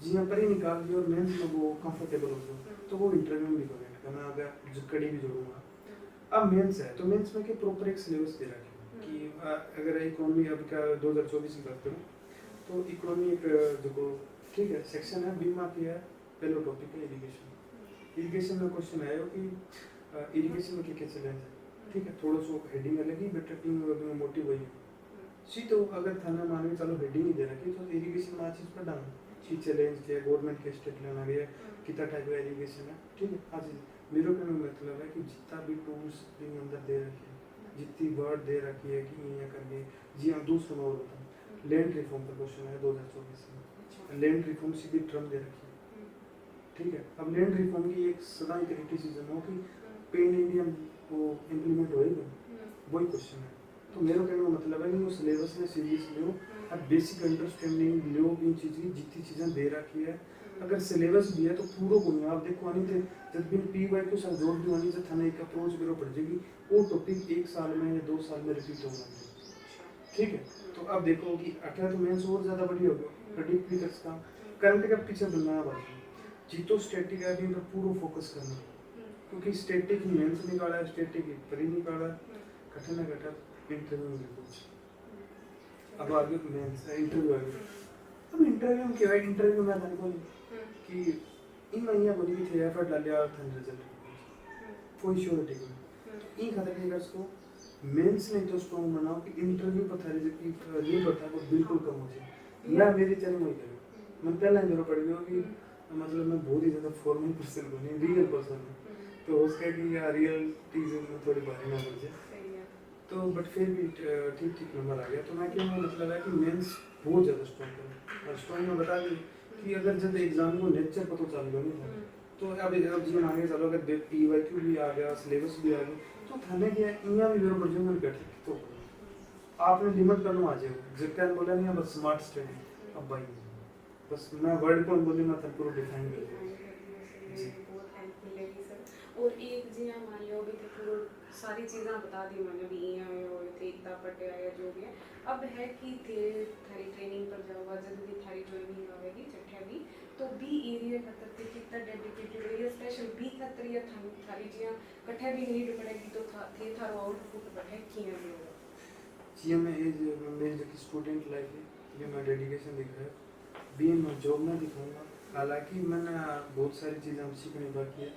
जियां पर ही निकाल दिया और मेंस में वो कंफर्टेबल हो जाए तो वो इंटरव्यू में भी कनेक्ट करना, अगर जो कड़ी भी जोड़ूंगा। अब मेंस है तो मेंस में कि प्रॉपर एक सिलेबस दे रखा है कि अगर इकोनॉमी अब का 2024 की बात करूँ तो इकोनॉमी एक जो ठीक है सेक्शन है बीमा की है, पहला टॉपिक है इरिगेशन। इरिगेशन में क्वेश्चन आया कि इरिगेशन में क्या चैलेंज है, ठीक है, थोड़ा सा हेडिंग अलग ही बेटर टीम में मोटिव वही सी। तो अगर थाना मान के चलो हेडिंग ही दे रखी तो इरिगेशन में आ चीज़ पढ़ना सी चैलेंज के गवर्नमेंट के स्टेट लेना है कितना टाइप का इरिगेशन है, ठीक है। आज मेरे को मतलब है कि जितना भी टूल्स भी अंदर दे रखी है, जितनी वर्ड दे रखी है कि ये करके जी हाँ दूसरा मैं और बताऊँ लैंड रिफॉर्म का क्वेश्चन है 2024 में, लैंड रिफॉर्म सीधी टर्म दे रखी है, ठीक है। अब लैंड रिफॉर्म की एक सदा एक क्रिटिसिज्म हो कि पेन इंडियन वो इम्प्लीमेंट होएगा, वही क्वेश्चन है। तो मेरे कहने का मतलब है कि वो सिलेबस में सीरियस लो और बेसिक अंडरस्टैंडिंग लो इन चीज़ की जितनी चीज़ें दे रखी है। अगर सिलेबस भी है तो पूरा को नहीं आप देखो नहीं थे जब भी पीवाई को सब जोड़ दी वानी से थाने एक अप्रोच करो पड़ जाएगी वो टॉपिक 1 साल में या 2 साल में रिपीट होगा, ठीक है। तो अब देखो कि अगर तो मेंस और ज़्यादा बड़ी होगी प्रेडिक्ट भी कर सकता करंट का पीछे बनाया बात जीतो स्टैटिक है अभी पर पूरा फोकस करना क्योंकि स्टैटिक ही मेंस निकाला है, स्टैटिक ही परी निकाला कठिन है कठिन इंटरव्यू में कुछ अब आगे मेंस इंटरव्यू आगे। अब इंटरव्यू में क्या है इंटरव्यू में था कोई कि इन महीने बोली भी थे एफर्ट डाल लिया था रिजल्ट कोई श्योरिटी नहीं इन खतरे के उसको मेंस ने तो स्ट्रांग बनाओ कि इंटरव्यू पर था रिजल्ट ये पता है वो बिल्कुल कम हो जाए मैं मेरी चैलेंज वही करूँ मैं पहले मेरे पड़ गया कि मतलब मैं बहुत ही ज़्यादा फॉर्मल पर्सन बनी रियल पर्सन हूँ तो उसका कि यार रियल चीज़ में थोड़ी भारी ना पड़ जाए तो बट फिर भी ठीक ठीक नंबर आ गया। तो मैं क्या मतलब है कि मेंस बहुत ज़्यादा स्ट्रॉन्ग है और स्ट्रॉन्ग में बता दी कि अगर जब एग्जाम को नेचर पता चल गया नहीं तो अब जीवन आगे चलो अगर पीवाईक्यू भी आ गया सिलेबस भी आ गया तो थाने क्या यहाँ भी मेरे बच्चों में बैठे तो आपने लिमिट करना आ जाए जब क्या बोला नहीं बस स्मार्ट स्टडी अब भाई बस मैं वर्ड को बोली मैं तब पूरा डिफाइन कर और एक जी मान लो भी पूरा सारी चीज़ें बता दी मैंने भी यहाँ थे इतना पढ़े या जो भी है। अब है कि थे थारी ट्रेनिंग पर जाओगा जब भी थारी ज्वाइनिंग आएगी चट्ठा भी तो बी एरिया खतर थे कितना डेडिकेटेड है स्पेशल बी खतर या थारी जिया कट्ठा भी नीड पड़ेगी तो थे थारो आउटपुट बढ़े किया भी होगा जी मैं एज मेरी जो स्टूडेंट लाइफ है ये मैं डेडिकेशन दिख रहा है बी मैं जॉब में दिखाऊंगा हालांकि मैंने बहुत सारी चीज़ें हम सीखने बाकी है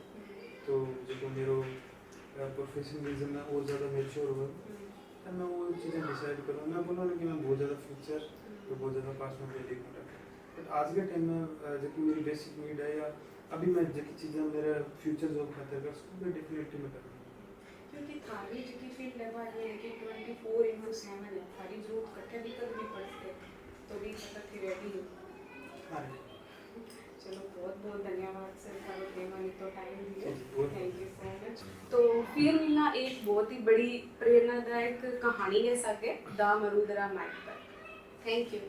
तो जो मेरो प्रोफेशनलिज्म में और ज़्यादा मेच्योर होगा तो मैं वो चीज़ें डिसाइड करूँ मैं बोलूँ ना कि मैं बहुत ज़्यादा फ्यूचर तो बहुत ज़्यादा पास में पहले रखा बट आज के टाइम में जो मेरी बेसिक नीड है या अभी मैं जो चीज़ें मेरा फ्यूचर जॉब खातर है उसको मैं डेफिनेटली मैं करूँगा क्योंकि थारी जो फील्ड है ये है कि 24/7 है थारी जरूरत कट्ठे भी कर भी पड़ते तो भी खतर थी रेडी हाँ चलो बहुत बहुत धन्यवाद सर सारे प्रेमा तो टाइम दिए थैंक यू सो मच। तो फिर मिलना एक बहुत ही बड़ी प्रेरणादायक कहानी के साथ दा मरुदरा मैट पर थैंक यू।